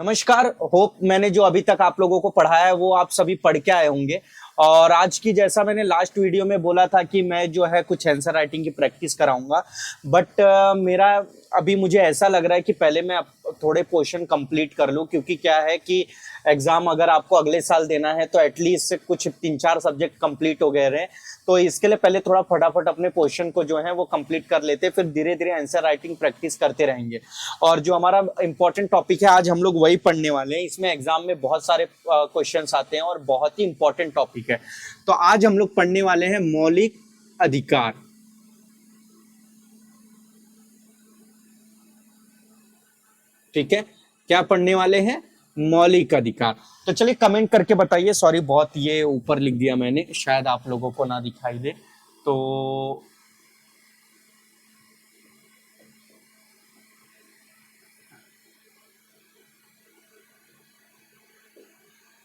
नमस्कार। होप मैंने जो अभी तक आप लोगों को पढ़ाया है वो आप सभी पढ़ के आए होंगे। और आज की जैसा मैंने लास्ट वीडियो में बोला था कि मैं जो है कुछ आंसर राइटिंग की प्रैक्टिस कराऊंगा, बट मेरा अभी मुझे ऐसा लग रहा है कि पहले मैं थोड़े पोर्शन कंप्लीट कर लूं, क्योंकि क्या है कि एग्जाम अगर आपको अगले साल देना है तो एटलीस्ट कुछ 3-4 सब्जेक्ट कंप्लीट हो गए रहे। तो इसके लिए पहले थोड़ा फटाफट अपने पोर्शन को जो है वो कंप्लीट कर लेते, फिर धीरे धीरे आंसर राइटिंग प्रैक्टिस करते रहेंगे। और जो हमारा इंपॉर्टेंट टॉपिक है आज हम लोग वही पढ़ने वाले हैं। इसमें एग्जाम में बहुत सारे क्वेश्चंस आते हैं और बहुत ही इंपॉर्टेंट टॉपिक है। तो आज हम लोग पढ़ने वाले हैं मौलिक अधिकार। ठीक है, क्या पढ़ने वाले हैं? मौलिक अधिकार। तो चलिए कमेंट करके बताइए। सॉरी, बहुत ये ऊपर लिख दिया मैंने, शायद आप लोगों को ना दिखाई दे। तो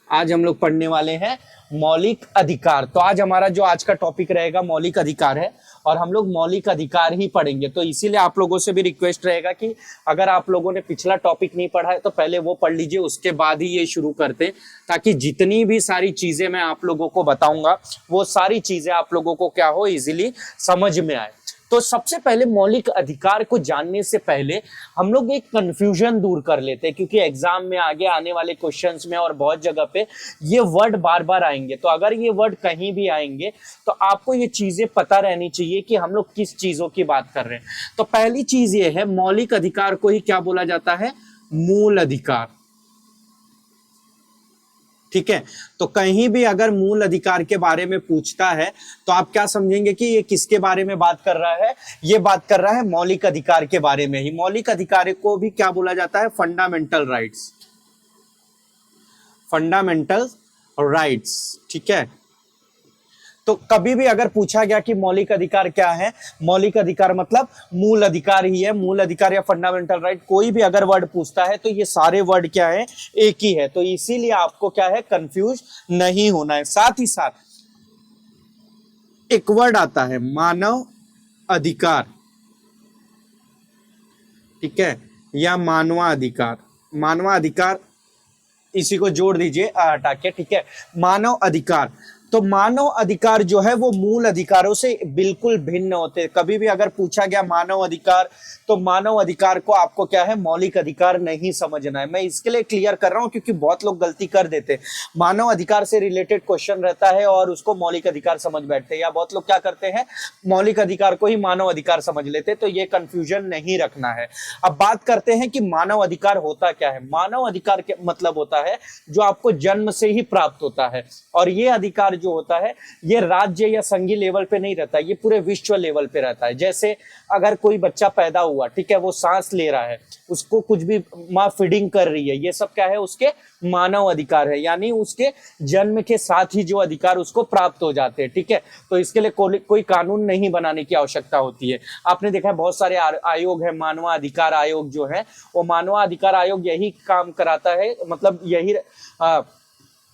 आज हम लोग पढ़ने वाले हैं मौलिक अधिकार। तो आज हमारा जो आज का टॉपिक रहेगा मौलिक अधिकार है, और हम लोग मौलिक अधिकार ही पढ़ेंगे। तो इसीलिए आप लोगों से भी रिक्वेस्ट रहेगा कि अगर आप लोगों ने पिछला टॉपिक नहीं पढ़ा है तो पहले वो पढ़ लीजिए, उसके बाद ही ये शुरू करते, ताकि जितनी भी सारी चीजें मैं आप लोगों को बताऊंगा वो सारी चीजें आप लोगों को क्या हो, इजीली समझ में आए। तो सबसे पहले मौलिक अधिकार को जानने से पहले हम लोग एक कंफ्यूजन दूर कर लेते हैं, क्योंकि एग्जाम में आगे आने वाले क्वेश्चंस में और बहुत जगह पे ये वर्ड बार बार आएंगे। तो अगर ये वर्ड कहीं भी आएंगे तो आपको ये चीजें पता रहनी चाहिए कि हम लोग किस चीजों की बात कर रहे हैं। तो पहली चीज ये है, मौलिक अधिकार को ही क्या बोला जाता है? मूल अधिकार। ठीक है, तो कहीं भी अगर मूल अधिकार के बारे में पूछता है तो आप क्या समझेंगे कि ये किसके बारे में बात कर रहा है? ये बात कर रहा है मौलिक अधिकार के बारे में ही। मौलिक अधिकार को भी क्या बोला जाता है? Fundamental rights. Fundamental rights. ठीक है, तो कभी भी अगर पूछा गया कि मौलिक अधिकार क्या है, मौलिक अधिकार मतलब मूल अधिकार ही है। मूल अधिकार या फंडामेंटल राइट, कोई भी अगर वर्ड पूछता है तो ये सारे वर्ड क्या है? एक ही है। तो इसीलिए आपको क्या है, कंफ्यूज नहीं होना है। साथ ही साथ एक वर्ड आता है मानव अधिकार। ठीक है, या मानवाधिकार। मानवाधिकार, इसी को जोड़ दीजिए हटा के। ठीक है, मानव अधिकार। तो मानव अधिकार जो है वो मूल अधिकारों से बिल्कुल भिन्न होते हैं। कभी भी अगर पूछा गया मानव अधिकार, तो मानव अधिकार को आपको क्या है, मौलिक अधिकार नहीं समझना है। मैं इसके लिए क्लियर कर रहा हूं क्योंकि बहुत लोग गलती कर देते हैं। मानव अधिकार से रिलेटेड क्वेश्चन रहता है और उसको मौलिक अधिकार समझ बैठते हैं, या बहुत लोग क्या करते हैं, मौलिक अधिकार को ही मानव अधिकार समझ लेते हैं। तो ये कंफ्यूजन नहीं रखना है। अब बात करते हैं कि मानव अधिकार होता क्या है। मानव अधिकार के मतलब होता है जो आपको जन्म से ही प्राप्त होता है, और ये अधिकार जो होता है ये राज्य या संघीय लेवल पे नहीं रहता, ये पूरे विश्व लेवल पे रहता है। जैसे अगर कोई बच्चा पैदा हुआ, ठीक है, वो सांस ले रहा है, उसको कुछ भी माँ फीडिंग कर रही है, ये सब क्या है, उसके मानव अधिकार है। यानी उसके जन्म के साथ ही जो अधिकार उसको प्राप्त हो जाते हैं। ठीक है, तो इसके लिए कोई कानून नहीं बनाने की आवश्यकता होती है। आपने देखा है बहुत सारे आयोग है, मानवाधिकार आयोग जो है, वो मानवाधिकार आयोग यही काम कराता है, मतलब यही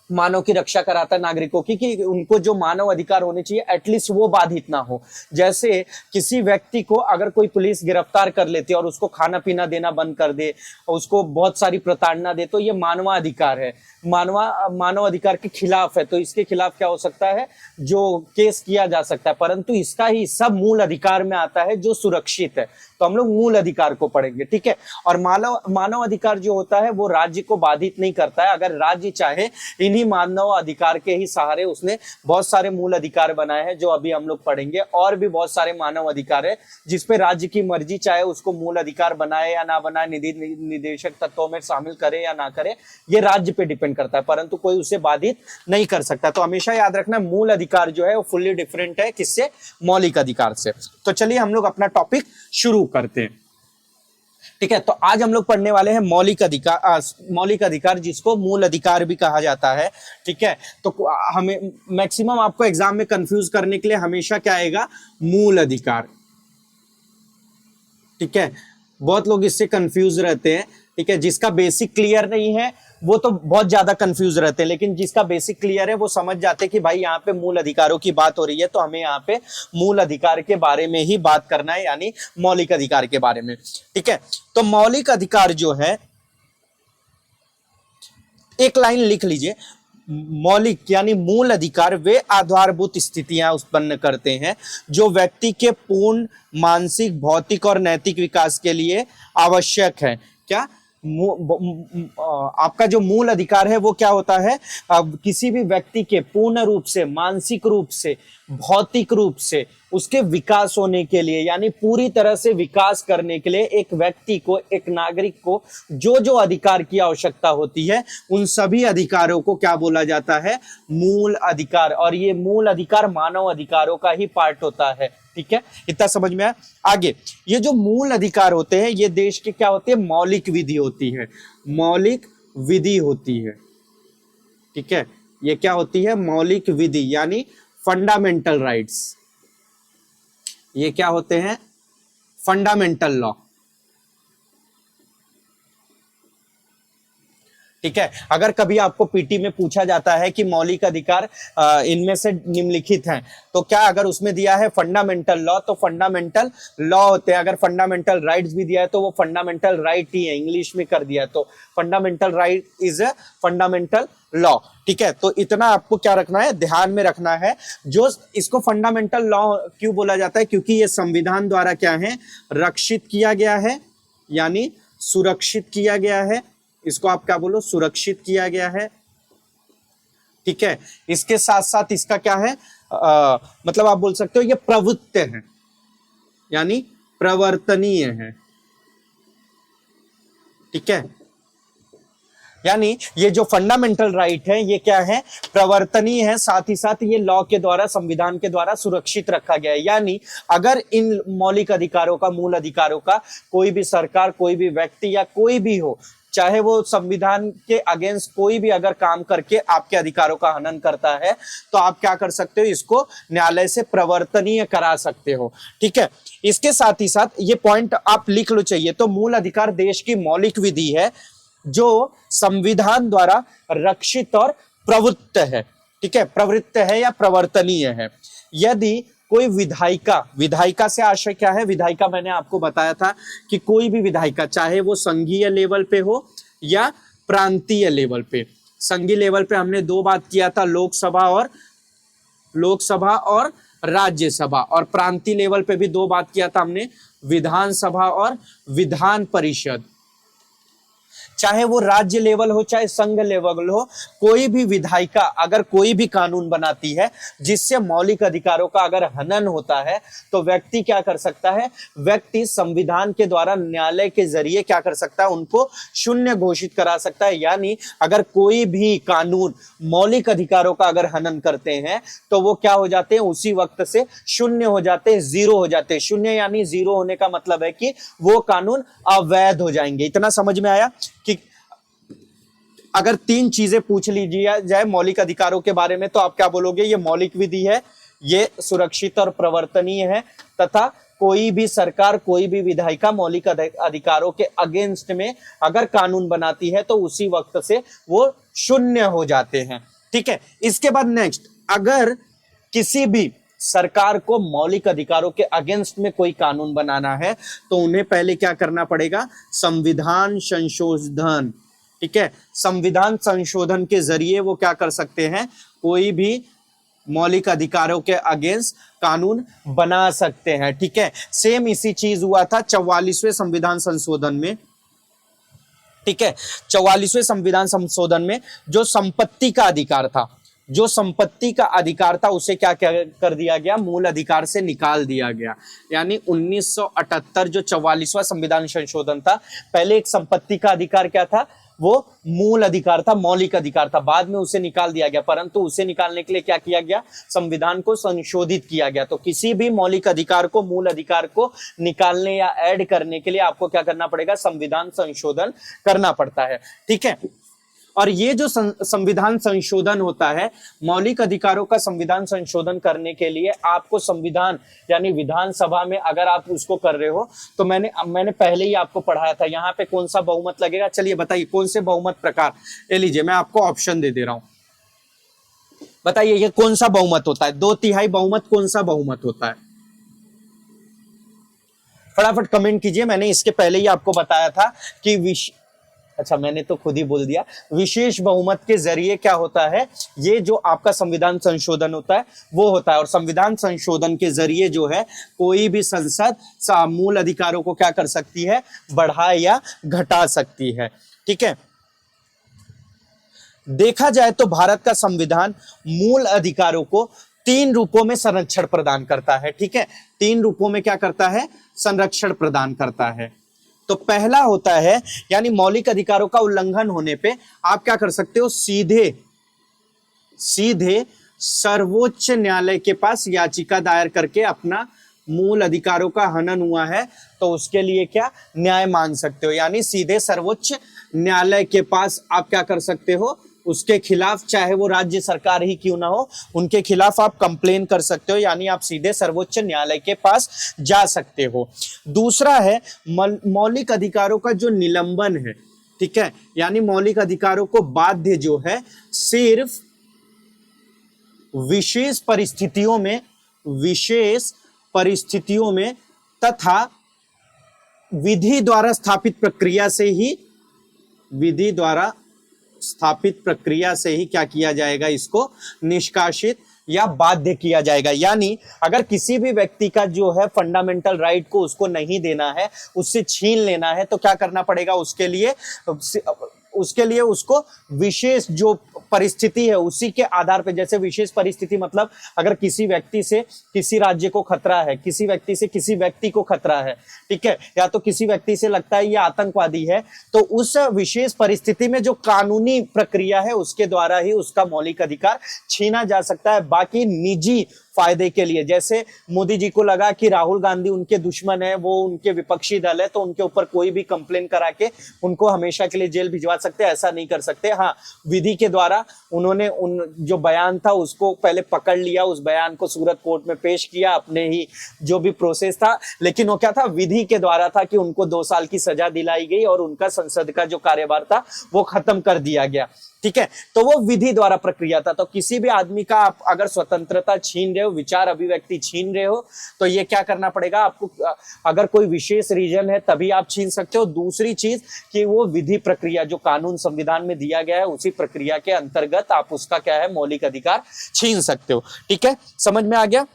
मानव की रक्षा कराता है नागरिकों की, कि उनको जो मानव अधिकार होने चाहिए एटलीस्ट वो बाधित ना हो। जैसे किसी व्यक्ति को अगर कोई पुलिस गिरफ्तार कर लेती है और उसको खाना पीना देना बंद कर दे, उसको बहुत सारी प्रताड़ना दे, तो ये मानवाधिकार है, मानव अधिकार के खिलाफ है। तो इसके खिलाफ क्या हो सकता है, जो केस किया जा सकता है। परंतु इसका ही सब मूल अधिकार में आता है जो सुरक्षित है। तो हम लोग मूल अधिकार को पढ़ेंगे। ठीक है, और मानव अधिकार जो होता है वो राज्य को बाधित नहीं करता है। अगर राज्य चाहे, इन्हीं मानव अधिकार के ही सहारे उसने बहुत सारे मूल अधिकार बनाए हैं जो अभी हम लोग पढ़ेंगे। और भी बहुत सारे मानव अधिकार है जिसपे राज्य की मर्जी, चाहे उसको मूल अधिकार बनाए या ना बनाए, निदेशक तत्वों में शामिल करे या ना करे, ये राज्य पे डिपेंड करता है, परंतु कोई उसे बाधित नहीं कर सकता। तो हमेशा याद रखना, मूल अधिकार जो है वो फुल्ली डिफरेंट है किससे? मौलिक अधिकार से। तो चलिए हम लोग अपना टॉपिक शुरू करते हैं। ठीक है, तो आज हम लोग पढ़ने वाले हैं मौलिक अधिकार। मौलिक अधिकार जिसको मूल अधिकार भी कहा जाता है। ठीक है, तो हमें मैक्सिमम आपको एग्जाम में कंफ्यूज करने के लिए हमेशा क्या आएगा? मूल अधिकार। ठीक है, बहुत लोग इससे कंफ्यूज रहते हैं। ठीक है, जिसका बेसिक क्लियर नहीं है वो तो बहुत ज्यादा कंफ्यूज रहते हैं, लेकिन जिसका बेसिक क्लियर है वो समझ जाते हैं कि भाई यहाँ पे मूल अधिकारों की बात हो रही है, तो हमें यहाँ पे मूल अधिकार के बारे में ही बात करना है, यानी मौलिक अधिकार के बारे में। ठीक है, तो मौलिक अधिकार जो है एक लाइन लिख लीजिए, मौलिक यानी मूल अधिकार वे आधारभूत स्थितियां उत्पन्न करते हैं जो व्यक्ति के पूर्ण मानसिक, भौतिक और नैतिक विकास के लिए आवश्यक है। क्या आपका जो मूल अधिकार है वो क्या होता है? अब किसी भी व्यक्ति के पूर्ण रूप से, मानसिक रूप से, भौतिक रूप से उसके विकास होने के लिए, यानी पूरी तरह से विकास करने के लिए एक व्यक्ति को, एक नागरिक को जो जो अधिकार की आवश्यकता होती है, उन सभी अधिकारों को क्या बोला जाता है? मूल अधिकार। और ये मूल अधिकार मानव अधिकारों का ही पार्ट होता है। ठीक है, इतना समझ में आया? आगे, ये जो मूल अधिकार होते हैं ये देश के क्या होते हैं? मौलिक विधि होती है, मौलिक विधि होती है। ठीक है, ये क्या होती है? मौलिक विधि यानी फंडामेंटल राइट्स। ये क्या होते हैं? Fundamental law. ठीक है, अगर कभी आपको पीटी में पूछा जाता है कि मौलिक अधिकार इनमें से निम्नलिखित हैं, तो क्या अगर उसमें दिया है फंडामेंटल लॉ तो फंडामेंटल लॉ होते हैं। अगर फंडामेंटल राइट्स भी दिया है तो वो फंडामेंटल राइट ही है, इंग्लिश में कर दिया है तो fundamental right is a fundamental law. ठीक है, तो इतना आपको क्या रखना है? ध्यान में रखना है। जो इसको फंडामेंटल लॉ क्यों बोला जाता है? क्योंकि ये संविधान द्वारा क्या है? रक्षित किया गया है, यानी सुरक्षित किया गया है। इसको आप क्या बोलो? सुरक्षित किया गया है। ठीक है, इसके साथ साथ इसका क्या है? मतलब आप बोल सकते हो ये प्रवृत्त है, यानी प्रवर्तनीय है। ठीक है, यानी ये जो फंडामेंटल राइट है ये क्या है? प्रवर्तनीय है, साथ ही साथ ये लॉ के द्वारा, संविधान के द्वारा सुरक्षित रखा गया है। यानी अगर इन मौलिक अधिकारों का, मूल अधिकारों का कोई भी सरकार, कोई भी व्यक्ति या कोई भी हो, चाहे वो संविधान के अगेंस्ट कोई भी अगर काम करके आपके अधिकारों का हनन करता है, तो आप क्या कर सकते हो? इसको न्यायालय से प्रवर्तनीय करा सकते हो। ठीक है, इसके साथ ही साथ ये पॉइंट आप लिख लो चाहिए तो मूल अधिकार देश की मौलिक विधि है जो संविधान द्वारा रक्षित और प्रवृत्त है। ठीक है, प्रवृत्त है या प्रवर्तनीय है। यदि कोई विधायिका, विधायिका से आशय क्या है? विधायिका मैंने आपको बताया था कि कोई भी विधायिका, चाहे वो संघीय लेवल पे हो या प्रांतीय लेवल पे। संघीय लेवल पे हमने दो बात किया था, लोकसभा और राज्यसभा, और प्रांतीय लेवल पे भी दो बात किया था हमने, विधानसभा और विधान परिषद। चाहे वो राज्य लेवल हो चाहे संघ लेवल हो, कोई भी विधायिका अगर कोई भी कानून बनाती है जिससे मौलिक अधिकारों का अगर हनन होता है, तो व्यक्ति क्या कर सकता है? व्यक्ति संविधान के द्वारा न्यायालय के जरिए क्या कर सकता है? उनको शून्य घोषित करा सकता है। यानी अगर कोई भी कानून मौलिक अधिकारों का अगर हनन करते हैं तो वो क्या हो जाते हैं? उसी वक्त से शून्य हो जाते हैं, जीरो हो जाते हैं। शून्य यानी जीरो होने का मतलब है कि वो कानून अवैध हो जाएंगे। इतना समझ में आया कि अगर तीन चीजें पूछ लीजिए जाए मौलिक अधिकारों के बारे में, तो आप क्या बोलोगे? ये मौलिक विधि है, ये सुरक्षित और प्रवर्तनीय है, तथा कोई भी सरकार, कोई भी विधायिका मौलिक अधिकारों के अगेंस्ट में अगर कानून बनाती है तो उसी वक्त से वो शून्य हो जाते हैं। ठीक है, इसके बाद नेक्स्ट, अगर किसी भी सरकार को मौलिक अधिकारों के अगेंस्ट में कोई कानून बनाना है तो उन्हें पहले क्या करना पड़ेगा? संविधान संशोधन। ठीक है, संविधान संशोधन के जरिए वो क्या कर सकते हैं? कोई भी मौलिक अधिकारों के अगेंस्ट कानून बना सकते हैं। ठीक है, सेम इसी चीज हुआ था 44वें संविधान संशोधन में। ठीक है, 44वें संविधान संशोधन में जो संपत्ति का अधिकार था, जो संपत्ति का अधिकार था उसे क्या कर दिया गया? मूल अधिकार से निकाल दिया गया। यानी 1978 जो 44वां संविधान संशोधन था, पहले एक संपत्ति का अधिकार क्या था? वो मूल अधिकार था, मौलिक अधिकार था। बाद में उसे निकाल दिया गया, परंतु उसे निकालने के लिए क्या किया गया? संविधान को संशोधित किया गया। तो किसी भी मौलिक अधिकार को, मूल अधिकार को निकालने या ऐड करने के लिए आपको क्या करना पड़ेगा? संविधान संशोधन करना पड़ता है। ठीक है, और ये जो संविधान संशोधन होता है, मौलिक अधिकारों का संविधान संशोधन करने के लिए आपको संविधान यानी विधानसभा में अगर आप उसको कर रहे हो तो मैंने पहले ही आपको पढ़ाया था। यहाँ पे कौन सा बहुमत लगेगा? चलिए बताइए कौन से बहुमत प्रकार। ले लीजिए, मैं आपको ऑप्शन दे रहा हूं, बताइए ये कौन सा बहुमत होता है? 2/3 बहुमत कौन सा बहुमत होता है? फटाफट कमेंट कीजिए। मैंने इसके पहले ही आपको बताया था कि अच्छा मैंने तो खुद ही बोल दिया, विशेष बहुमत के जरिए क्या होता है, ये जो आपका संविधान संशोधन होता है वो होता है। और संविधान संशोधन के जरिए जो है कोई भी संसद मूल अधिकारों को क्या कर सकती है, बढ़ा या घटा सकती है। ठीक है, देखा जाए तो भारत का संविधान मूल अधिकारों को 3 रूपों में संरक्षण प्रदान करता है। ठीक है, 3 रूपों में क्या करता है, संरक्षण प्रदान करता है। तो पहला होता है, यानी मौलिक अधिकारों का उल्लंघन होने पे आप क्या कर सकते हो, सीधे सीधे सर्वोच्च न्यायालय के पास याचिका दायर करके अपना मूल अधिकारों का हनन हुआ है तो उसके लिए क्या न्याय मांग सकते हो। यानी सीधे सर्वोच्च न्यायालय के पास आप क्या कर सकते हो, उसके खिलाफ, चाहे वो राज्य सरकार ही क्यों ना हो, उनके खिलाफ आप कंप्लेन कर सकते हो, यानी आप सीधे सर्वोच्च न्यायालय के पास जा सकते हो। दूसरा है मौलिक अधिकारों का जो निलंबन है। ठीक है, यानी मौलिक अधिकारों को बाध्य जो है सिर्फ विशेष परिस्थितियों में तथा विधि द्वारा स्थापित प्रक्रिया से ही क्या किया जाएगा, इसको निष्कासित या बाध्य किया जाएगा। यानी अगर किसी भी व्यक्ति का जो है फंडामेंटल राइट को उसको नहीं देना है, उससे छीन लेना है, तो क्या करना पड़ेगा, उसके लिए उसको विशेष जो परिस्थिति है उसी के आधार पर, जैसे विशेष परिस्थिति मतलब अगर किसी व्यक्ति से किसी राज्य को खतरा है, किसी व्यक्ति से किसी व्यक्ति को खतरा है, ठीक है, या तो किसी व्यक्ति से लगता है ये आतंकवादी है, तो उस विशेष परिस्थिति में जो कानूनी प्रक्रिया है उसके द्वारा ही उसका मौलिक अधिकार छीना जा सकता है। बाकी निजी फायदे के लिए, जैसे मोदी जी को लगा कि राहुल गांधी उनके दुश्मन है, वो उनके विपक्षी दल है, तो उनके ऊपर कोई भी कंप्लेन करा के उनको हमेशा के लिए जेल भिजवा सकते हैं, ऐसा नहीं कर सकते। हाँ, विधि के द्वारा उन्होंने जो बयान था उसको पहले पकड़ लिया, उस बयान को सूरत कोर्ट में पेश किया, अपने ही जो भी प्रोसेस था, लेकिन वो क्या था, विधि के द्वारा था कि उनको 2 साल की सजा दिलाई गई और उनका संसद का जो कार्यभार था वो खत्म कर दिया गया। ठीक है, तो वो विधि द्वारा प्रक्रिया था। तो किसी भी आदमी का आप अगर स्वतंत्रता छीन रहे हो, विचार अभिव्यक्ति छीन रहे हो, तो ये क्या करना पड़ेगा आपको, अगर कोई विशेष रीजन है तभी आप छीन सकते हो। दूसरी चीज कि वो विधि प्रक्रिया जो कानून संविधान में दिया गया है उसी प्रक्रिया के अंतर्गत आप उसका क्या है, मौलिक अधिकार छीन सकते हो। ठीक है, समझ में आ गया।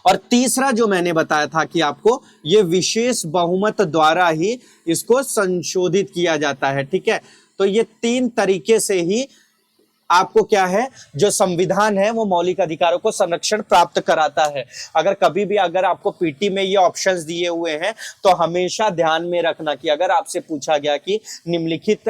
और तीसरा जो मैंने बताया था कि आपको ये विशेष बहुमत द्वारा ही इसको संशोधित किया जाता है। ठीक है, तो ये 3 तरीके से ही आपको क्या है, जो संविधान है वो मौलिक अधिकारों को संरक्षण प्राप्त कराता है। अगर कभी भी अगर आपको पीटी में ये ऑप्शंस दिए हुए हैं तो हमेशा ध्यान में रखना कि अगर आपसे पूछा गया कि निम्नलिखित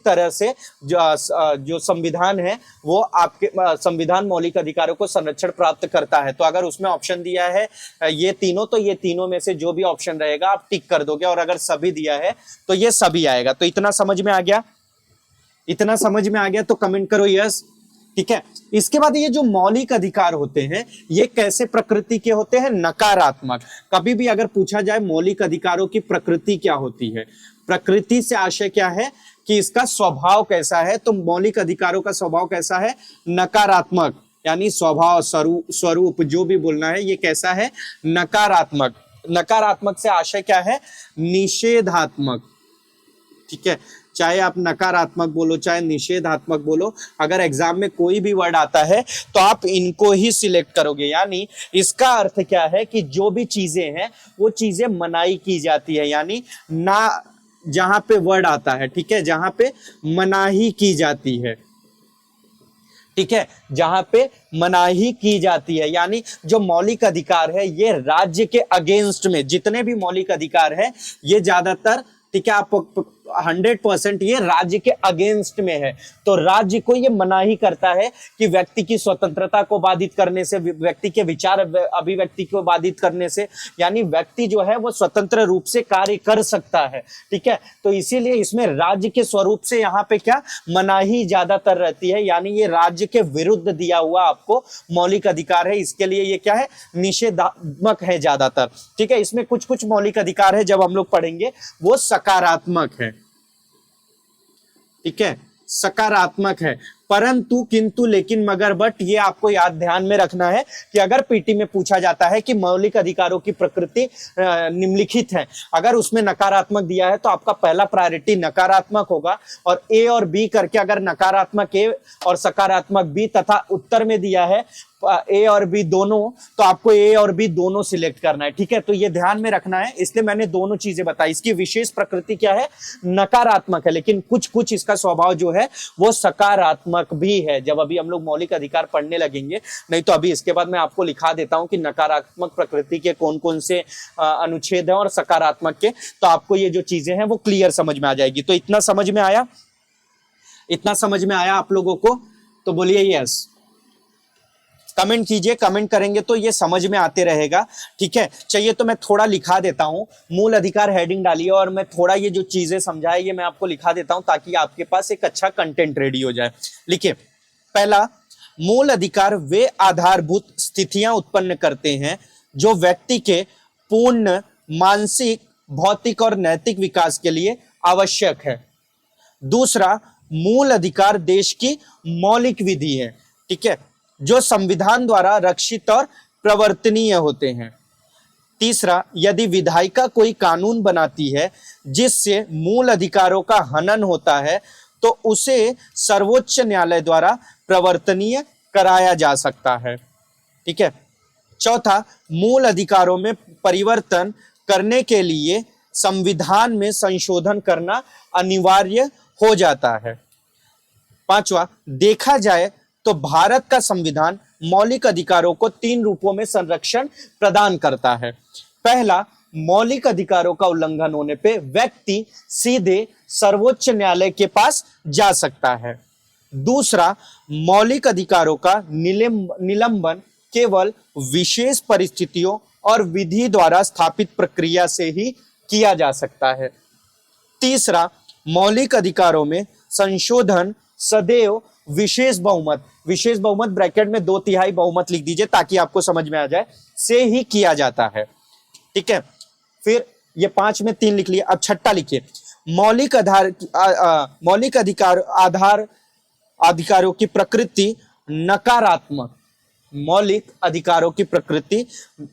तरह से जो संविधान है वो आपके संविधान मौलिक अधिकारों को संरक्षण प्राप्त करता है, तो अगर उसमें ऑप्शन दिया है ये तीनों, तो ये तीनों में से जो भी ऑप्शन रहेगा आप टिक कर दोगे, और अगर सभी दिया है तो ये सभी आएगा। तो इतना समझ में आ गया, इतना समझ में आ गया तो कमेंट करो यस। ठीक है, इसके बाद ये जो मौलिक अधिकार होते हैं ये कैसे प्रकृति के होते हैं, नकारात्मक। कभी भी अगर पूछा जाए मौलिक अधिकारों की प्रकृति क्या होती है, प्रकृति से आशय क्या है कि इसका स्वभाव कैसा है, तो मौलिक अधिकारों का स्वभाव कैसा है, नकारात्मक, यानी स्वभाव स्वरूप जो भी बोलना है ये कैसा है, नकारात्मक। नकारात्मक से आशय क्या है, निषेधात्मक। ठीक है, चाहे आप नकारात्मक बोलो चाहे निषेधात्मक बोलो, अगर एग्जाम में कोई भी वर्ड आता है तो आप इनको ही सिलेक्ट करोगे। यानी इसका अर्थ क्या है कि जो भी चीजें हैं वो चीजें मनाही की जाती है, यानी ना जहां पे वर्ड आता है, ठीक है, जहां पे मनाही की जाती है, ठीक है, जहां पे मनाही की जाती है, यानी जो मौलिक अधिकार है ये राज्य के अगेंस्ट में, जितने भी मौलिक अधिकार है ये ज्यादातर, ठीक है, आप 100% ये राज्य के अगेंस्ट में है। तो राज्य को ये मनाही करता है कि व्यक्ति की स्वतंत्रता को बाधित करने से, व्यक्ति के विचार अभिव्यक्ति को बाधित करने से, यानी व्यक्ति जो है वो स्वतंत्र रूप से कार्य कर सकता है। ठीक है, तो इसीलिए इसमें राज्य के स्वरूप से यहाँ पे क्या मनाही ज्यादातर रहती है, यानी ये राज्य के विरुद्ध दिया हुआ आपको मौलिक अधिकार है, इसके लिए ये क्या है, निषेधात्मक है ज्यादातर। ठीक है, इसमें कुछ कुछ मौलिक अधिकार है जब हम लोग पढ़ेंगे वो सकारात्मक है। ठीक है, सकारात्मक है। परंतु, किंतु, लेकिन, मगर, बट, ये आपको याद ध्यान में रखना है कि अगर पीटी में पूछा जाता है कि मौलिक अधिकारों की प्रकृति निम्नलिखित है, अगर उसमें नकारात्मक दिया है तो आपका पहला प्रायोरिटी नकारात्मक होगा, और ए और बी करके अगर नकारात्मक ए और सकारात्मक बी तथा उत्तर में दिया है ए और बी दोनों, तो आपको ए और बी दोनों सिलेक्ट करना है। ठीक है, तो ये ध्यान में रखना है, इसलिए मैंने दोनों चीजें बताई। इसकी विशेष प्रकृति क्या है, नकारात्मक है, लेकिन कुछ कुछ इसका स्वभाव जो है वो सकारात्मक भी है, जब अभी हम लोग मौलिक अधिकार पढ़ने लगेंगे। नहीं तो अभी इसके बाद मैं आपको लिखा देता हूं कि नकारात्मक प्रकृति के कौन कौन से अनुच्छेद हैं और सकारात्मक के, तो आपको ये जो चीजें हैं वो क्लियर समझ में आ जाएगी। तो इतना समझ में आया, इतना समझ में आया आप लोगों को? तो बोलिए यस, कमेंट कीजिए, कमेंट करेंगे तो ये समझ में आते रहेगा। ठीक है, चाहिए तो मैं थोड़ा लिखा देता हूं, मूल अधिकार हेडिंग डालिए और मैं थोड़ा ये जो चीजें समझाए ये मैं आपको लिखा देता हूं ताकि आपके पास एक अच्छा कंटेंट रेडी हो जाए। लिखिए, पहला, मूल अधिकार वे आधारभूत स्थितियां उत्पन्न करते हैं जो व्यक्ति के पूर्ण मानसिक, भौतिक और नैतिक विकास के लिए आवश्यक है। दूसरा, मूल अधिकार देश की मौलिक विधि है, ठीक है, जो संविधान द्वारा रक्षित और प्रवर्तनीय होते हैं। तीसरा, यदि विधायिका कोई कानून बनाती है जिससे मूल अधिकारों का हनन होता है तो उसे सर्वोच्च न्यायालय द्वारा प्रवर्तनीय कराया जा सकता है। ठीक है। चौथा, मूल अधिकारों में परिवर्तन करने के लिए संविधान में संशोधन करना अनिवार्य हो जाता है। पांचवा, देखा जाए तो भारत का संविधान मौलिक अधिकारों को 3 रूपों में संरक्षण प्रदान करता है। पहला, मौलिक अधिकारों का उल्लंघन होने पे व्यक्ति सीधे सर्वोच्च न्यायालय के पास जा सकता है। दूसरा, मौलिक अधिकारों का निलंबन केवल विशेष परिस्थितियों और विधि द्वारा स्थापित प्रक्रिया से ही किया जा सकता है। तीसरा, मौलिक अधिकारों में संशोधन सदैव विशेष बहुमत ब्रैकेट में 2/3 बहुमत लिख दीजिए ताकि आपको समझ में आ जाए, से ही किया जाता है। ठीक है, फिर ये 5 में 3 लिख लिया। अब छठा लिखिए, मौलिक अधिकारों की प्रकृति नकारात्मक, मौलिक अधिकारों की प्रकृति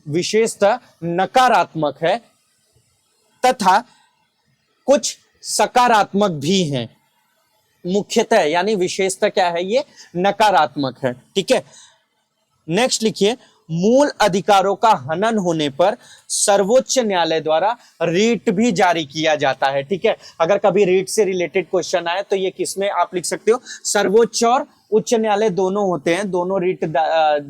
विशेषतः नकारात्मक है तथा कुछ सकारात्मक भी हैं। मुख्यतः यानी विशेषता क्या है, ये नकारात्मक है। ठीक है, नेक्स्ट लिखिए, मूल अधिकारों का हनन होने पर सर्वोच्च न्यायालय द्वारा रीट भी जारी किया जाता है। ठीक है, अगर कभी रीट से रिलेटेड क्वेश्चन आए तो ये किसमें आप लिख सकते हो, सर्वोच्च और उच्च न्यायालय दोनों होते हैं, दोनों रीट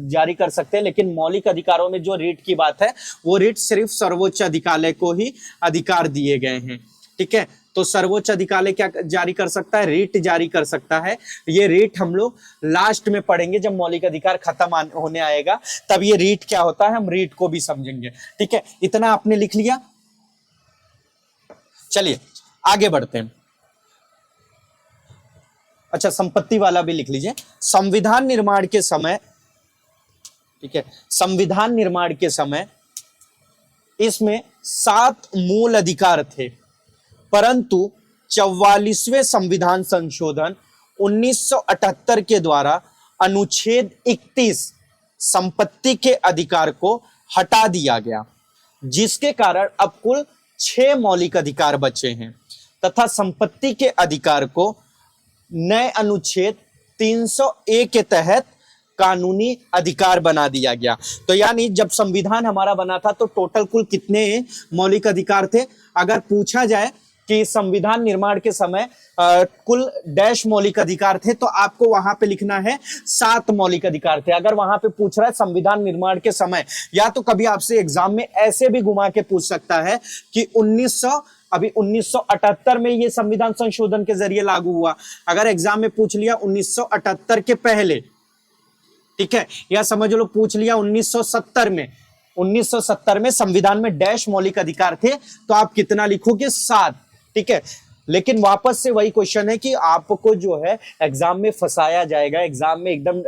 जारी कर सकते हैं, लेकिन मौलिक अधिकारों में जो रीट की बात है वो रीट सिर्फ सर्वोच्च अधिकालय को ही अधिकार दिए गए हैं। ठीक है, तो सर्वोच्च अधिकालय क्या जारी कर सकता है, रीट जारी कर सकता है। ये रीट हम लोग लास्ट में पढ़ेंगे, जब मौलिक अधिकार खत्म होने आएगा तब ये रीट क्या होता है हम रीट को भी समझेंगे। ठीक है, इतना आपने लिख लिया। चलिए आगे बढ़ते हैं। अच्छा, संपत्ति वाला भी लिख लीजिए। संविधान निर्माण के समय, ठीक है, संविधान निर्माण के समय इसमें 7 मूल अधिकार थे, परंतु 44वें संविधान संशोधन 1978 के द्वारा अनुच्छेद 31 संपत्ति के अधिकार को हटा दिया गया, जिसके कारण अब कुल 6 मौलिक अधिकार बचे हैं तथा संपत्ति के अधिकार को नए अनुच्छेद 301 के तहत कानूनी अधिकार बना दिया गया। तो यानी जब संविधान हमारा बना था तो टोटल कुल कितने मौलिक अधिकार थे? अगर पूछा जाए कि संविधान निर्माण के समय कुल डैश मौलिक अधिकार थे तो आपको वहां पे लिखना है 7 मौलिक अधिकार थे। अगर वहां पे पूछ रहा है संविधान निर्माण के समय, या तो कभी आपसे एग्जाम में ऐसे भी घुमा के पूछ सकता है कि 1978 में ये संविधान संशोधन के जरिए लागू हुआ। अगर एग्जाम में पूछ लिया 1978 के पहले, ठीक है, या समझ लो पूछ लिया 1970 में संविधान में डैश मौलिक अधिकार थे, तो आप कितना लिखोगे? 7। ठीक है, लेकिन वापस से वही क्वेश्चन है कि आपको जो है एग्जाम में फंसाया जाएगा। एग्जाम में एकदम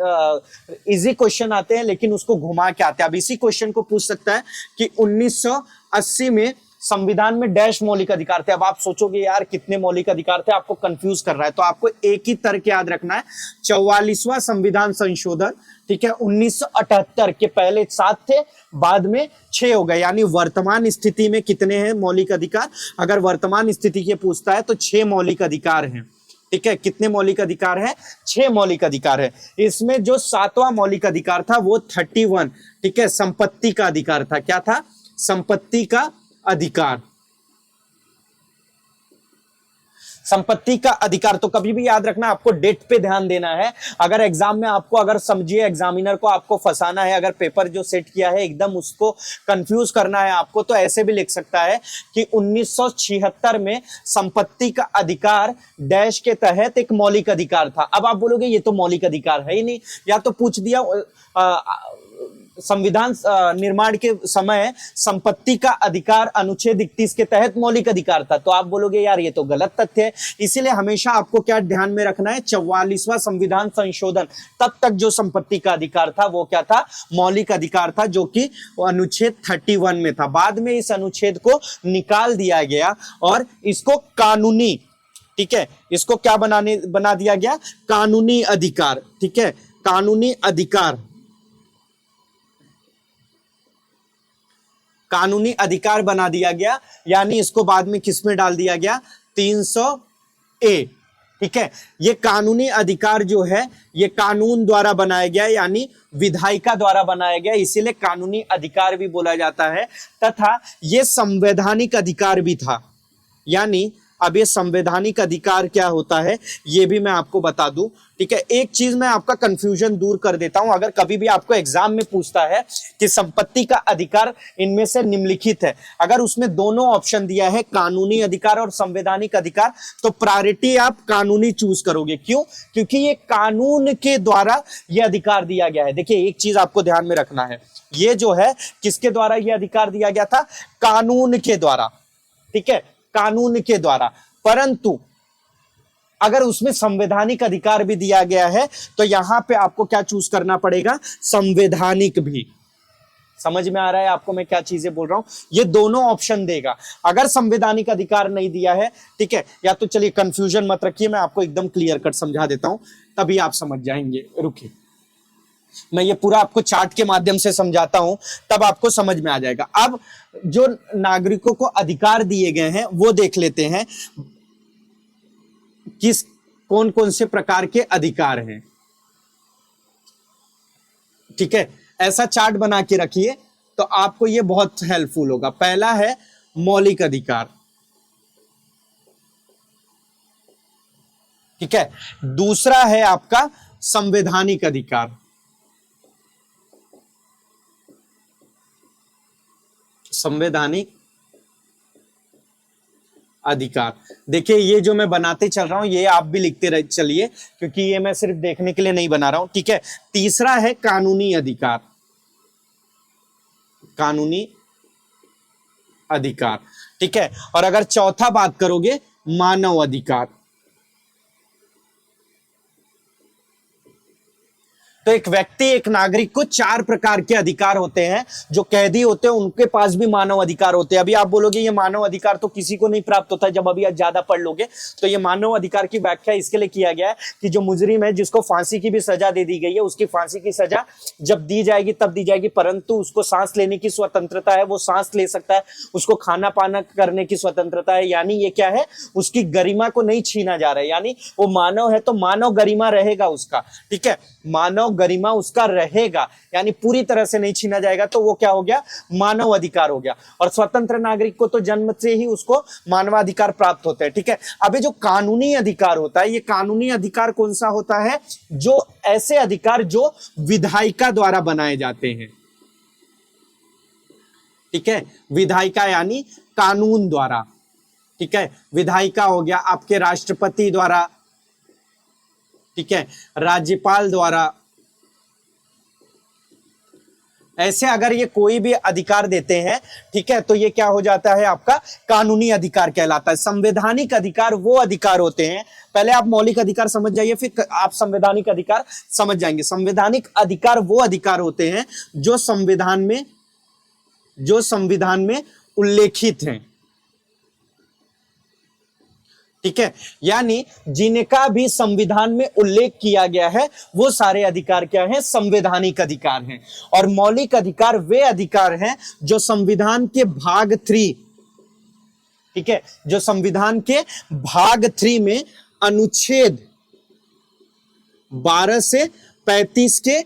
इजी क्वेश्चन आते हैं लेकिन उसको घुमा के आते हैं। अब इसी क्वेश्चन को पूछ सकता है कि 1980 में संविधान में डैश मौलिक अधिकार थे। अब आप सोचोगे यार कितने मौलिक अधिकार थे, आपको कंफ्यूज कर रहा है, तो आपको एक ही तर्क याद रखना है, 44वां संविधान संशोधन, ठीक है, 1978 के पहले 7 थे, बाद में 6 हो गए, यानी वर्तमान स्थिति में कितने हैं मौलिक अधिकार? अगर वर्तमान स्थिति के पूछता है तो 6 मौलिक अधिकार हैं, ठीक है। कितने मौलिक अधिकार हैं? 6 मौलिक अधिकार है। इसमें जो 7वां मौलिक अधिकार था वो 31, ठीक है, संपत्ति का अधिकार था। क्या था? संपत्ति का अधिकार। संपत्ति का अधिकार। तो कभी भी याद रखना, आपको डेट पे ध्यान देना है। अगर एग्जाम में आपको, अगर समझिए एग्जामिनर को आपको फंसाना है, अगर पेपर जो सेट किया है एकदम उसको कंफ्यूज करना है आपको, तो ऐसे भी लिख सकता है कि 1976 में संपत्ति का अधिकार डैश के तहत एक मौलिक अधिकार था। अब आप बोलोगे ये तो मौलिक अधिकार है ही नहीं, या तो पूछ दिया संविधान निर्माण के समय संपत्ति का अधिकार अनुच्छेद 31 के तहत मौलिक अधिकार था, तो आप बोलोगे यार ये तो गलत तथ्य है। इसीलिए हमेशा आपको क्या ध्यान में रखना है, 44वां संविधान संशोधन, तब तक जो संपत्ति का अधिकार था वो क्या था? मौलिक अधिकार था, जो कि अनुच्छेद 31 में था। बाद में इस अनुच्छेद को निकाल दिया गया और इसको कानूनी, ठीक है, इसको क्या बना दिया गया? कानूनी अधिकार, ठीक है, कानूनी अधिकार, कानूनी अधिकार बना दिया गया, यानी इसको बाद में किस में डाल दिया गया? 300A, ठीक है। ये कानूनी अधिकार जो है ये कानून द्वारा बनाया गया, यानी विधायिका द्वारा बनाया गया, इसीलिए कानूनी अधिकार भी बोला जाता है। तथा ये संवैधानिक अधिकार भी था, यानी अब ये संवैधानिक अधिकार क्या होता है ये भी मैं आपको बता दूं, ठीक है। एक चीज मैं आपका कंफ्यूजन दूर कर देता हूं, अगर कभी भी आपको एग्जाम में पूछता है कि संपत्ति का अधिकार इनमें से निम्नलिखित है, अगर उसमें दोनों ऑप्शन दिया है कानूनी अधिकार और संवैधानिक अधिकार, तो प्रायोरिटी आप कानूनी चूज करोगे। क्यों? क्योंकि ये कानून के द्वारा ये अधिकार दिया गया है। देखिए एक चीज आपको ध्यान में रखना है, ये जो है किसके द्वारा ये अधिकार दिया गया था? कानून के द्वारा, ठीक है, कानून के द्वारा। परंतु अगर उसमें संवैधानिक अधिकार भी दिया गया है तो यहां पे आपको क्या चूज करना पड़ेगा? संवैधानिक भी। समझ में आ रहा है आपको मैं क्या चीजें बोल रहा हूं? ये दोनों ऑप्शन देगा। अगर संवैधानिक अधिकार नहीं दिया है, ठीक है, या तो चलिए कंफ्यूजन मत रखिए, मैं आपको एकदम क्लियर कट समझा देता हूं, तभी आप समझ जाएंगे। रुकिए, मैं ये पूरा आपको चार्ट के माध्यम से समझाता हूं, तब आपको समझ में आ जाएगा। अब जो नागरिकों को अधिकार दिए गए हैं वो देख लेते हैं, किस कौन कौन से प्रकार के अधिकार हैं, ठीक है। ऐसा चार्ट बना के रखिए तो आपको ये बहुत हेल्पफुल होगा। पहला है मौलिक अधिकार, ठीक है। दूसरा है आपका संवैधानिक अधिकार, संवैधानिक अधिकार। देखिए ये जो मैं बनाते चल रहा हूं ये आप भी लिखते चलिए, क्योंकि ये मैं सिर्फ देखने के लिए नहीं बना रहा हूं, ठीक है। तीसरा है कानूनी अधिकार, कानूनी अधिकार, ठीक है। और अगर चौथा बात करोगे मानव अधिकार, तो एक व्यक्ति, एक नागरिक को 4 प्रकार के अधिकार होते हैं। जो कैदी होते हैं उनके पास भी मानव अधिकार होते हैं। अभी आप बोलोगे ये मानव अधिकार तो किसी को नहीं प्राप्त होता, जब अभी ज्यादा पढ़ लोगे तो ये मानव अधिकार की व्याख्या इसके लिए किया गया है कि जो मुजरिम है जिसको फांसी की भी सजा दे दी गई है, उसकी फांसी की सजा जब दी जाएगी तब दी जाएगी, परंतु उसको सांस लेने की स्वतंत्रता है, वो सांस ले सकता है, उसको खाना पाना करने की स्वतंत्रता है, यानी ये क्या है, उसकी गरिमा को नहीं छीना जा रहा है, यानी वो मानव है तो मानव गरिमा रहेगा उसका, ठीक है, मानव गरिमा उसका रहेगा, यानी पूरी तरह से नहीं छीना जाएगा, तो वो क्या हो गया, मानव अधिकार हो गया। और स्वतंत्र नागरिक को तो जन्म से ही उसको मानवाधिकार प्राप्त होते हैं, ठीक है। अभी जो कानूनी अधिकार होता है, ये कानूनी अधिकार कौन सा होता है, जो ऐसे अधिकार जो विधायिका द्वारा बनाए जाते हैं, ठीक है, विधायिका यानी कानून द्वारा, ठीक है। विधायिका हो गया आपके राष्ट्रपति द्वारा, ठीक है, राज्यपाल द्वारा, ऐसे अगर ये कोई भी अधिकार देते हैं, ठीक है, तो ये क्या हो जाता है, आपका कानूनी अधिकार कहलाता है। संवैधानिक अधिकार वो अधिकार होते हैं, पहले आप मौलिक अधिकार समझ जाइए फिर आप संवैधानिक अधिकार समझ जाएंगे। संवैधानिक अधिकार वो अधिकार होते हैं जो संविधान में उल्लेखित हैं, ठीक है, यानी जिनका भी संविधान में उल्लेख किया गया है वो सारे अधिकार क्या हैं, संवैधानिक अधिकार हैं। और मौलिक अधिकार वे अधिकार हैं जो संविधान के भाग 3, ठीक है, जो संविधान के भाग 3 में अनुच्छेद 12 से 35 के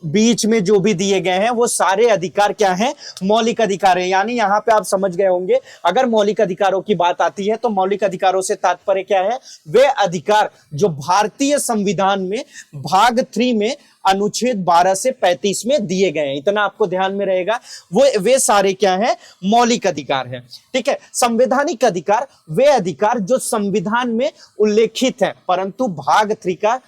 बीच में जो भी दिए गए हैं वो सारे अधिकार क्या हैं, मौलिक अधिकार हैं। यानी यहां पे आप समझ गए होंगे, अगर मौलिक अधिकारों की बात आती है तो मौलिक अधिकारों से तात्पर्य क्या है, वे अधिकार जो भारतीय संविधान में भाग 3 में अनुच्छेद 12 से 35 में दिए गए हैं, इतना आपको ध्यान में रहेगा। वो वे सारे क्या हैं, मौलिक अधिकार हैं। ठीक है, संवैधानिक अधिकार वे अधिकार जो संविधान में उल्लेखित है परंतु भाग 3 का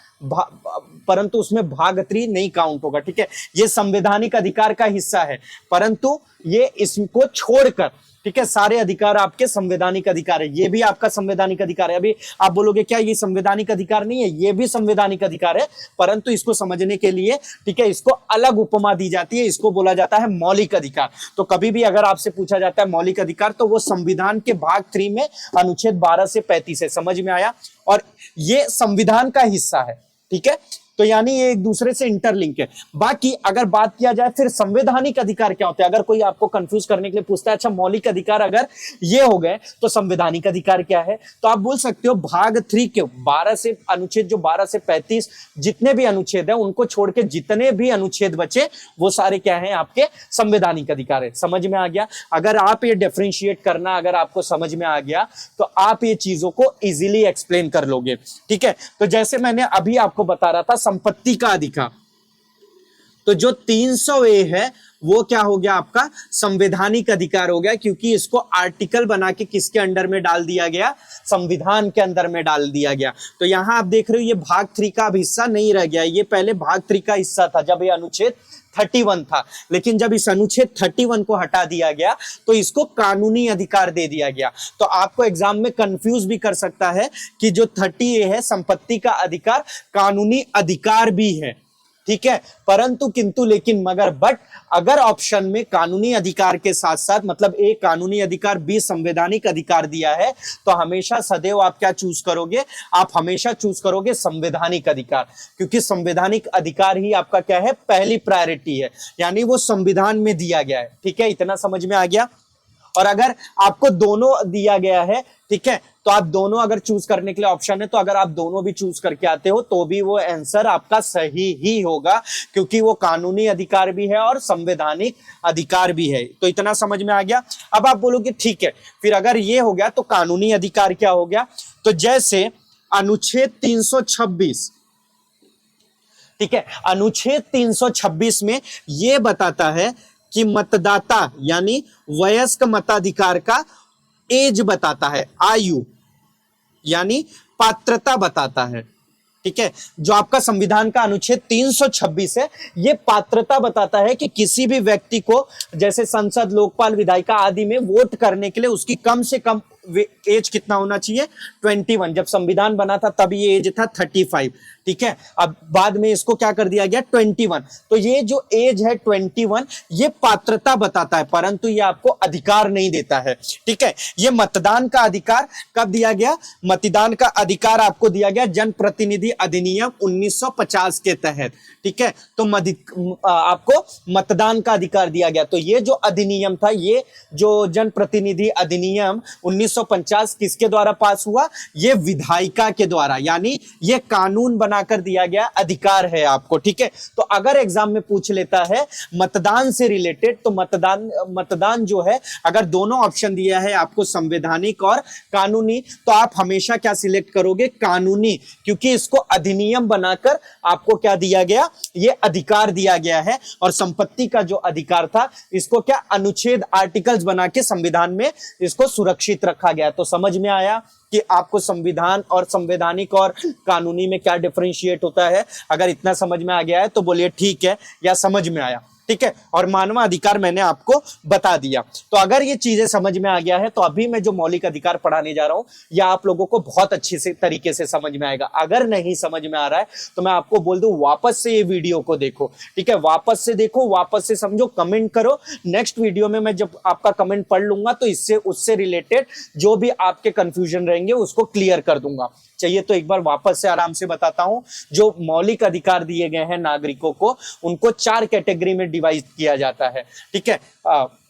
परंतु उसमें भाग 3 नहीं काउंट होगा। ठीक है, ये संवैधानिक अधिकार का हिस्सा है परंतु ये इसको छोड़कर, ठीक है, सारे अधिकार आपके संवैधानिक अधिकार है। ये भी आपका संवैधानिक अधिकार है। अभी आप बोलोगे क्या ये संवैधानिक अधिकार नहीं है, ये भी संवैधानिक अधिकार है परंतु इसको समझने के लिए, ठीक है, इसको अलग उपमा दी जाती है, इसको बोला जाता है मौलिक अधिकार। तो कभी भी अगर आपसे पूछा जाता है मौलिक अधिकार तो वो संविधान के भाग 3 में अनुच्छेद 12 से 35 है। समझ में आया? और ये संविधान का हिस्सा है। ठीक है, तो यानी ये एक दूसरे से इंटरलिंक है। बाकी अगर बात किया जाए फिर संवैधानिक अधिकार क्या होते हैं, अगर कोई आपको कंफ्यूज करने के लिए पूछता है अच्छा मौलिक अधिकार अगर ये हो गए तो संवैधानिक अधिकार क्या है, तो आप बोल सकते हो भाग 3 के 12 से अनुच्छेद जो 12 से 35 जितने भी अनुच्छेद है उनको छोड़ के जितने भी अनुच्छेद बचे वो सारे क्या है, आपके संवैधानिक अधिकार है। समझ में आ गया? अगर आप ये डिफरेंशिएट करना अगर आपको समझ में आ गया तो आप ये चीजों को इजीली एक्सप्लेन कर लोगे। ठीक है, तो जैसे मैंने अभी आपको बता रहा था संपत्ति का अधिकार, तो जो 300A है वो क्या हो गया, आपका संवैधानिक अधिकार हो गया, क्योंकि इसको आर्टिकल बना के किसके अंडर में डाल दिया गया, संविधान के अंदर में डाल दिया गया। तो यहां आप देख रहे हो ये भाग 3 का अब हिस्सा नहीं रह गया, ये पहले भाग 3 का हिस्सा था जब ये अनुच्छेद 31 था, लेकिन जब इस अनुच्छेद 31 को हटा दिया गया तो इसको कानूनी अधिकार दे दिया गया। तो आपको एग्जाम में कंफ्यूज भी कर सकता है कि जो 30A है संपत्ति का अधिकार कानूनी अधिकार भी है। ठीक है, परंतु किंतु लेकिन मगर बट अगर ऑप्शन में कानूनी अधिकार के साथ साथ मतलब ए कानूनी अधिकार बी संवैधानिक अधिकार दिया है तो हमेशा सदैव आप क्या चूज करोगे, आप हमेशा चूज करोगे संवैधानिक अधिकार, क्योंकि संवैधानिक अधिकार ही आपका क्या है, पहली प्रायोरिटी है, यानी वो संविधान में दिया गया है। ठीक है, इतना समझ में आ गया? और अगर आपको दोनों दिया गया है, ठीक है, तो आप दोनों अगर चूज करने के लिए ऑप्शन है तो अगर आप दोनों भी चूज करके आते हो तो भी वो आंसर आपका सही ही होगा, क्योंकि वो कानूनी अधिकार भी है और संवैधानिक अधिकार भी है। तो इतना समझ में आ गया? अब आप बोलोगे ठीक है, फिर अगर ये हो गया तो कानूनी अधिकार क्या हो गया, तो जैसे अनुच्छेद 326, ठीक है, अनुच्छेद 326 में ये बताता है कि मतदाता यानी वयस्क मताधिकार का एज बताता है, आयु यानी पात्रता बताता है। ठीक है, जो आपका संविधान का अनुच्छेद 326 है ये पात्रता बताता है कि किसी भी व्यक्ति को जैसे संसद, लोकपाल, विधायिका आदि में वोट करने के लिए उसकी कम से कम एज कितना होना चाहिए, 21। जब संविधान बना था तब ये एज था 35। ठीक है, अब बाद में इसको क्या कर दिया गया, 21। तो ये जो एज है 21 ये पात्रता बताता है परंतु ये आपको अधिकार नहीं देता है। ठीक है, ये मतदान का अधिकार कब दिया गया, मतदान का अधिकार आपको दिया गया जनप्रतिनिधि अधिनियम 1950 के तहत। ठीक है, तो आपको मतदान का अधिकार दिया गया। तो ये जो अधिनियम था, ये जो जनप्रतिनिधि अधिनियम 1950 किसके द्वारा पास हुआ, ये विधायिका के द्वारा, यानी ये कानून बनाकर दिया गया अधिकार है आपको। ठीक है, तो अगर एग्जाम में पूछ लेता है मतदान से रिलेटेड तो मतदान जो है अगर दोनों ऑप्शन दिया है आपको संवैधानिक और कानूनी तो आप हमेशा क्या सिलेक्ट करोगे, कानूनी, क्योंकि इसको अधिनियम बनाकर आपको क्या दिया गया, ये अधिकार दिया गया है। और संपत्ति का जो अधिकार था इसको क्या अनुच्छेद, आर्टिकल्स बना के संविधान में इसको सुरक्षित रखा गया। तो समझ में आया कि आपको संविधान और संवैधानिक और कानूनी में क्या डिफरेंशिएट होता है? अगर इतना समझ में आ गया है तो बोलिए ठीक है या समझ में आया। ठीक है, और मानवाधिकार मैंने आपको बता दिया। तो अगर ये चीजें समझ में आ गया है तो अभी मैं जो मौलिक अधिकार पढ़ाने जा रहा हूं या आप लोगों को बहुत अच्छे से तरीके से समझ में आएगा। अगर नहीं समझ में आ रहा है तो मैं आपको बोल दूं वापस से ये वीडियो को देखो, ठीक है, वापस से देखो, वापस से समझो, कमेंट करो। नेक्स्ट वीडियो में मैं जब आपका कमेंट पढ़ लूंगा तो इससे उससे रिलेटेड जो भी आपके कंफ्यूजन रहेंगे उसको क्लियर कर दूंगा। चाहिए तो एक बार वापस से आराम से बताता हूं। जो मौलिक अधिकार दिए गए हैं नागरिकों को, उनको 4 कैटेगरी में डिवाइड किया जाता है, ठीक है,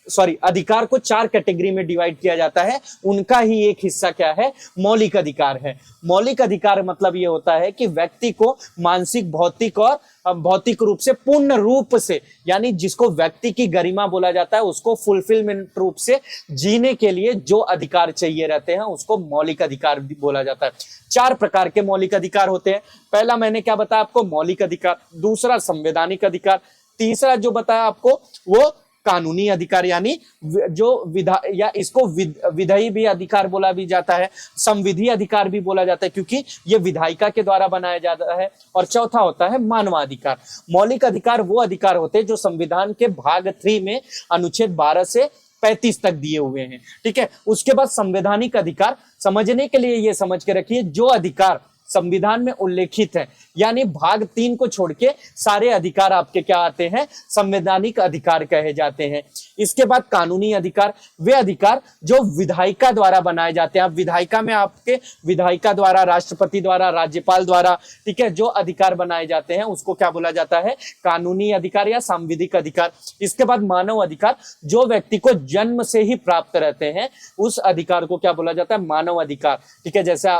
सॉरी, अधिकार को 4 कैटेगरी में डिवाइड किया जाता है। उनका ही एक हिस्सा क्या है, मौलिक अधिकार है। मौलिक अधिकार मतलब ये होता है कि व्यक्ति को मानसिक, भौतिक और भौतिक रूप से, पूर्ण रूप से, यानी जिसको व्यक्ति की गरिमा बोला जाता है, उसको फुलफिलमेंट रूप से जीने के लिए जो अधिकार चाहिए रहते हैं उसको मौलिक अधिकार बोला जाता है। 4 प्रकार के मौलिक अधिकार होते हैं। पहला मैंने क्या बताया आपको, मौलिक अधिकार। दूसरा संवैधानिक अधिकार। तीसरा जो बताया आपको वो कानूनी अधिकार, यानी जो विधा या इसको विधायी भी अधिकार बोला भी जाता है, संविधि अधिकार भी बोला जाता है क्योंकि ये विधायिका के द्वारा बनाया जाता है। और चौथा होता है मानवाधिकार। मौलिक अधिकार वो अधिकार होते हैं जो संविधान के भाग 3 में अनुच्छेद 12 से 35 तक दिए हुए हैं, ठीक है। उसके बाद संवैधानिक अधिकार, समझने के लिए ये समझ के रखिए, जो अधिकार संविधान में उल्लेखित है, यानी भाग 3 को छोड़ के सारे अधिकार आपके क्या आते हैं, संवैधानिक अधिकार कहे जाते हैं। इसके बाद कानूनी अधिकार, वे अधिकार जो विधायिका द्वारा बनाए जाते हैं। अब विधायिका में आपके विधायिका द्वारा, राष्ट्रपति द्वारा, राज्यपाल द्वारा, ठीक है, जो अधिकार बनाए जाते हैं उसको क्या बोला जाता है, कानूनी अधिकार या सांविधिक अधिकार। इसके बाद मानव अधिकार, जो व्यक्ति को जन्म से ही प्राप्त रहते हैं उस अधिकार को क्या बोला जाता है, मानव अधिकार, ठीक है, जैसे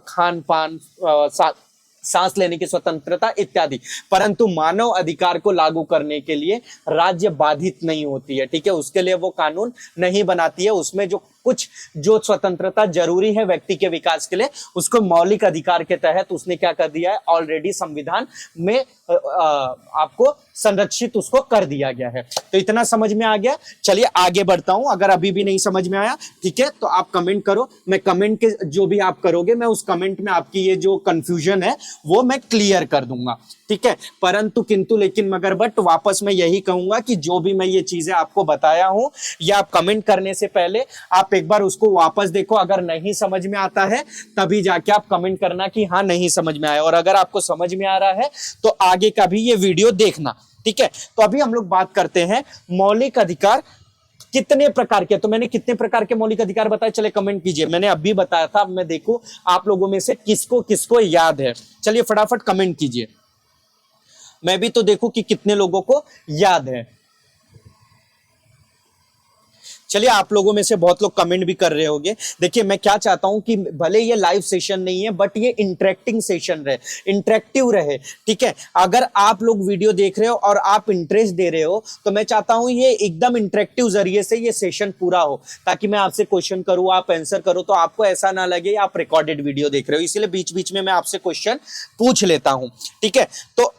खान पान, सांस लेने की स्वतंत्रता इत्यादि। परंतु मानव अधिकार को लागू करने के लिए राज्य बाधित नहीं होती है, ठीक है, उसके लिए वो कानून नहीं बनाती है। उसमें जो स्वतंत्रता जरूरी है व्यक्ति के विकास के लिए, उसको मौलिक अधिकार के तहत उसने क्या कर दिया है, ऑलरेडी संविधान में आपको संरक्षित उसको कर दिया गया है। तो इतना समझ में आ गया। चलिए आगे बढ़ता हूं। अगर अभी भी नहीं समझ में आया, ठीक है, तो आप कमेंट करो। मैं कमेंट के जो भी आप करोगे, मैं उस कमेंट में आपकी ये जो कंफ्यूजन है वो मैं क्लियर कर दूंगा, ठीक है। परंतु किंतु लेकिन मगर बट वापस मैं यही कहूंगा कि जो भी मैं ये चीजें आपको बताया हूं, या आप कमेंट करने से पहले आप एक बार उसको वापस देखो। अगर नहीं समझ में आता है तभी जाके आप कमेंट करना कि हाँ नहीं समझ में आया, और अगर आपको समझ में आ रहा है तो आगे का भी ये वीडियो देखना, ठीक है। तो अभी हम लोग बात करते हैं मौलिक अधिकार कितने प्रकार के। तो मैंने कितने प्रकार के मौलिक अधिकार बताए, चले कमेंट कीजिए। मैंने अभी बताया था, अब मैं देखूं आप लोगों में से किसको किसको याद है। चलिए फटाफट कमेंट कीजिए, मैं भी तो देखूं कि कितने लोगों को याद है। चलिए आप लोगों में से बहुत लोग कमेंट भी कर रहे होंगे। देखिए मैं क्या चाहता हूं कि भले ये लाइव सेशन नहीं है बट ये इंटरेक्टिंग सेशन रहे, इंटरेक्टिव रहे, ठीक है। अगर आप लोग वीडियो देख रहे हो और आप इंटरेस्ट दे रहे हो तो मैं चाहता हूं ये एकदम इंटरेक्टिव जरिए से ये सेशन पूरा हो, ताकि मैं आपसे क्वेश्चन करूं, आप आंसर करो, तो आपको ऐसा ना लगे आप रिकॉर्डेड वीडियो देख रहे हो। इसीलिए बीच बीच में मैं आपसे क्वेश्चन पूछ लेता हूं, ठीक है। तो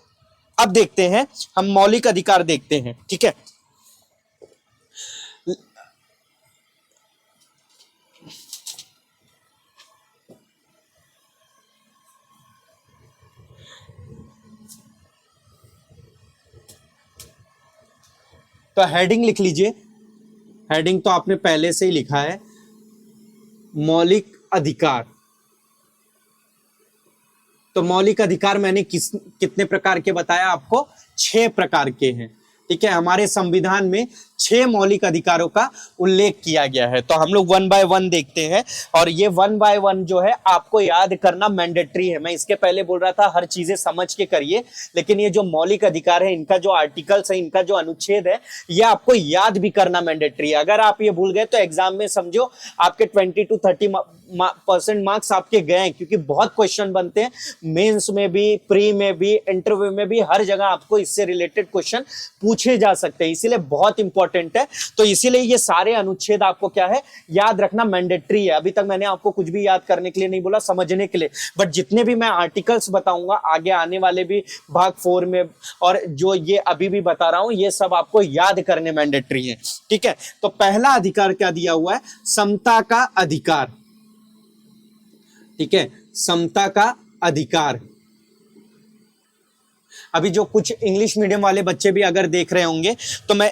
अब देखते हैं, हम मौलिक अधिकार देखते हैं, ठीक है। तो हेडिंग लिख लीजिए, हेडिंग तो आपने पहले से ही लिखा है, मौलिक अधिकार। तो मौलिक अधिकार मैंने कितने प्रकार के बताया आपको, 6 प्रकार के हैं, ठीक है। हमारे संविधान में 6 मौलिक अधिकारों का उल्लेख किया गया है। तो हम लोग 1 बाय 1 देखते हैं, और ये 1 बाय 1 जो है आपको याद करना मैंडेटरी है। मैं इसके पहले बोल रहा था हर चीजें समझ के करिए, लेकिन ये जो मौलिक अधिकार है, इनका जो आर्टिकल्स है, इनका जो अनुच्छेद है, ये आपको याद भी करना मैंडेटरी है। अगर आप ये भूल गए तो एग्जाम में समझो आपके 20 to 30% मार्क्स आपके गए, क्योंकि बहुत क्वेश्चन बनते हैं मेंस में भी, प्री में भी, इंटरव्यू में भी, हर जगह आपको इससे रिलेटेड क्वेश्चन पूछे जा सकते हैं। इसीलिए बहुत इंपॉर्टेंट है। तो इसीलिए ये सारे अनुच्छेद आपको क्या है, याद रखना मैंडेटरी है। अभी तक मैंने आपको कुछ भी याद करने के लिए नहीं बोला, समझने के लिए। बट जितने भी मैं आर्टिकल्स बताऊंगा आगे आने वाले भी भाग 4 में, और जो ये अभी भी बता रहा हूं, ये सब आपको याद करने मैंडेटरी है, ठीक है। तो पहला अधिकार क्या दिया हुआ है, समता का अधिकार, ठीक है, समता का अधिकार। अभी जो कुछ इंग्लिश मीडियम वाले बच्चे भी अगर देख रहे होंगे तो मैं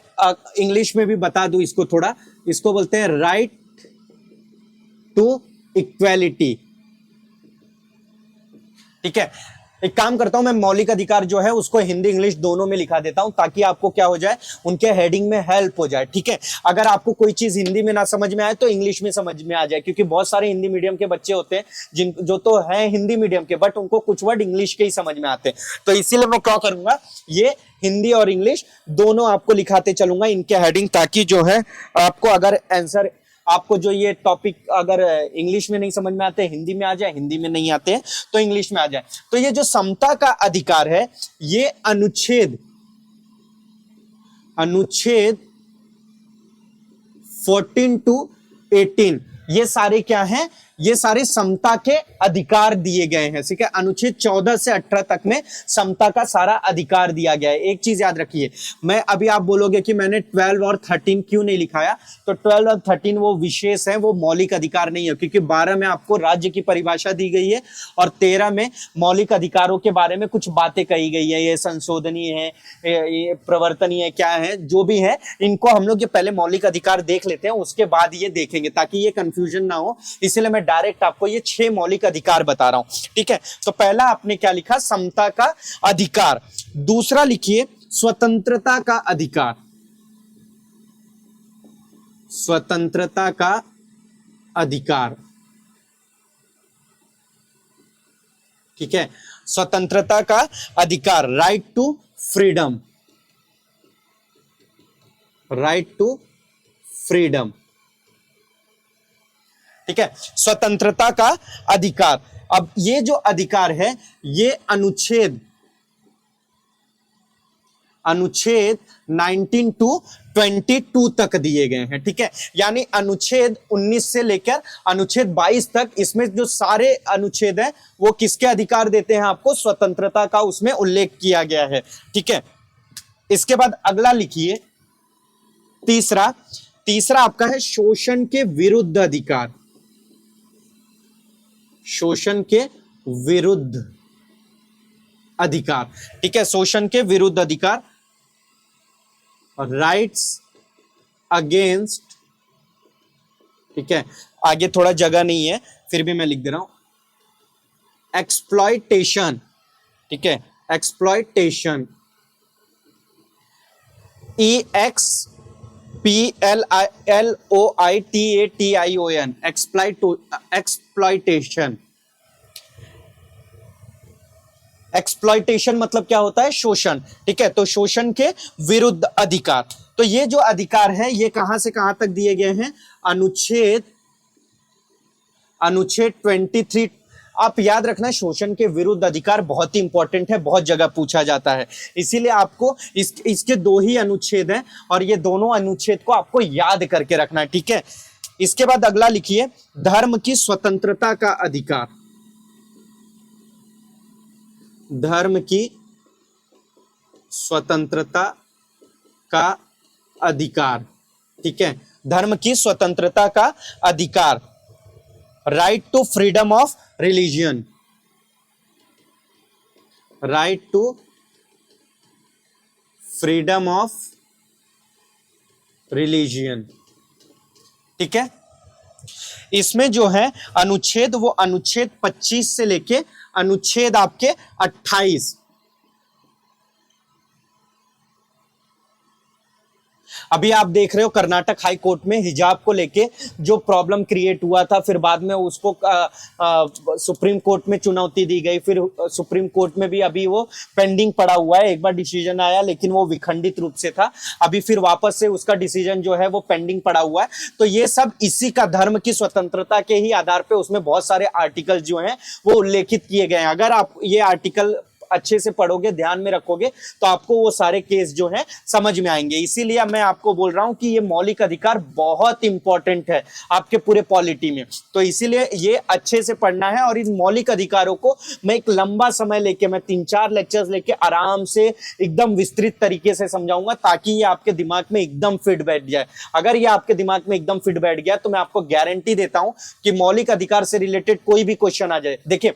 इंग्लिश में भी बता दूं इसको थोड़ा, इसको बोलते हैं राइट टू इक्वालिटी। ठीक है, एक काम करता हूं मैं मौलिक अधिकार जो है उसको हिंदी इंग्लिश दोनों में लिखा देता हूं ताकि आपको क्या हो जाए, उनके हेडिंग में हेल्प हो जाए। ठीक है, अगर आपको कोई चीज हिंदी में ना समझ में आए तो इंग्लिश में समझ में आ जाए, क्योंकि बहुत सारे हिंदी मीडियम के बच्चे होते हैं जिन जो तो हैं हिंदी मीडियम के, बट उनको कुछ वर्ड इंग्लिश के ही समझ में आते हैं। तो इसीलिए मैं क्या करूंगा, ये हिंदी और इंग्लिश दोनों आपको लिखाते चलूंगा इनके हेडिंग, ताकि जो है आपको अगर आंसर, आपको जो ये टॉपिक अगर इंग्लिश में नहीं समझ में आते हिंदी में आ जाए, हिंदी में नहीं आते हैं तो इंग्लिश में आ जाए। तो ये जो समता का अधिकार है, ये अनुच्छेद 14 to 18 ये सारे क्या हैं, ये सारे समता के अधिकार दिए गए हैं। ठीक है, अनुच्छेद 14 से 18 तक में समता का सारा अधिकार दिया गया है। एक चीज याद रखिए, मैं अभी आप बोलोगे कि मैंने 12 और 13 क्यों नहीं लिखाया, तो 12 और 13 वो विशेष है, वो मौलिक अधिकार नहीं है, क्योंकि 12 में आपको राज्य की परिभाषा दी गई है और 13 में मौलिक अधिकारों के बारे में कुछ बातें कही गई है। ये संशोधनीय है, ये प्रवर्तनीय है, क्या है जो भी है, इनको हम लोग ये पहले मौलिक अधिकार देख लेते हैं, उसके बाद ये देखेंगे ताकि ये कंफ्यूजन ना हो। इसलिए मैं डायरेक्ट आपको ये 6 मौलिक अधिकार बता रहा हूं। ठीक है, तो पहला आपने क्या लिखा, समता का अधिकार। दूसरा लिखिए स्वतंत्रता का अधिकार। स्वतंत्रता का अधिकार। ठीक है, स्वतंत्रता का अधिकार, right to freedom. Right to freedom. ठीक है, स्वतंत्रता का अधिकार। अब ये जो अधिकार है, ये अनुच्छेद 19 to 22 तक दिए गए हैं। ठीक है, यानी अनुच्छेद 19 से लेकर अनुच्छेद 22 तक, इसमें जो सारे अनुच्छेद हैं वो किसके अधिकार देते हैं आपको, स्वतंत्रता का उसमें उल्लेख किया गया है। ठीक है, इसके बाद अगला लिखिए, तीसरा आपका है शोषण के विरुद्ध अधिकार। शोषण के विरुद्ध अधिकार। ठीक है, शोषण के विरुद्ध अधिकार, राइट्स अगेंस्ट, ठीक है, आगे थोड़ा जगह नहीं है फिर भी मैं लिख दे रहा हूं, एक्सप्लॉयटेशन। ठीक है, एक्सप्लॉयटेशन, EXPLOITATION, एक्सप्लॉयटेशन। एक्सप्लॉयटेशन मतलब क्या होता है, शोषण। ठीक है, तो शोषण के विरुद्ध अधिकार। तो ये जो अधिकार है ये कहां से कहां तक दिए गए हैं, अनुच्छेद 23। आप याद रखना, शोषण के विरुद्ध अधिकार बहुत ही इंपॉर्टेंट है, बहुत जगह पूछा जाता है, इसीलिए आपको इसके 2 ही अनुच्छेद हैं और ये दोनों अनुच्छेद को आपको याद करके रखना है। ठीक है, इसके बाद अगला लिखिए, धर्म की स्वतंत्रता का अधिकार। धर्म की स्वतंत्रता का अधिकार। ठीक है, धर्म की स्वतंत्रता का अधिकार, right to freedom of religion. Right to freedom of religion. ठीक है, इसमें जो है अनुच्छेद, वो अनुच्छेद 25 से लेके अनुच्छेद आपके 28। अभी आप देख रहे हो कर्नाटक हाई कोर्ट में हिजाब को लेके जो प्रॉब्लम क्रिएट हुआ था, फिर बाद में उसको सुप्रीम कोर्ट में चुनौती दी गई, फिर सुप्रीम कोर्ट में भी अभी वो पेंडिंग पड़ा हुआ है। एक बार डिसीजन आया लेकिन वो विखंडित रूप से था, अभी फिर वापस से उसका डिसीजन जो है वो पेंडिंग पड़ा हुआ है। तो ये सब इसी का, धर्म की स्वतंत्रता के ही आधार पे उसमें बहुत सारे आर्टिकल जो हैं वो उल्लेखित किए गए हैं। अगर आप ये आर्टिकल अच्छे से पढ़ोगे, ध्यान में रखोगे, तो आपको वो सारे केस जो हैं समझ में आएंगे। इसीलिए मैं आपको बोल रहा हूं कि ये मौलिक अधिकार बहुत इंपॉर्टेंट है आपके पूरे पॉलिटी में, तो इसीलिए ये अच्छे से पढ़ना है। और इन मौलिक अधिकारों को मैं एक लंबा समय लेके, मैं 3-4 लेक्चर्स लेके आराम से एकदम विस्तृत तरीके से समझाऊंगा, ताकि ये आपके दिमाग में एकदम फिट बैठ जाए। अगर ये आपके दिमाग में एकदम फिट बैठ गया तो मैं आपको गारंटी देता हूं कि मौलिक अधिकार से रिलेटेड कोई भी क्वेश्चन आ जाए। देखिए,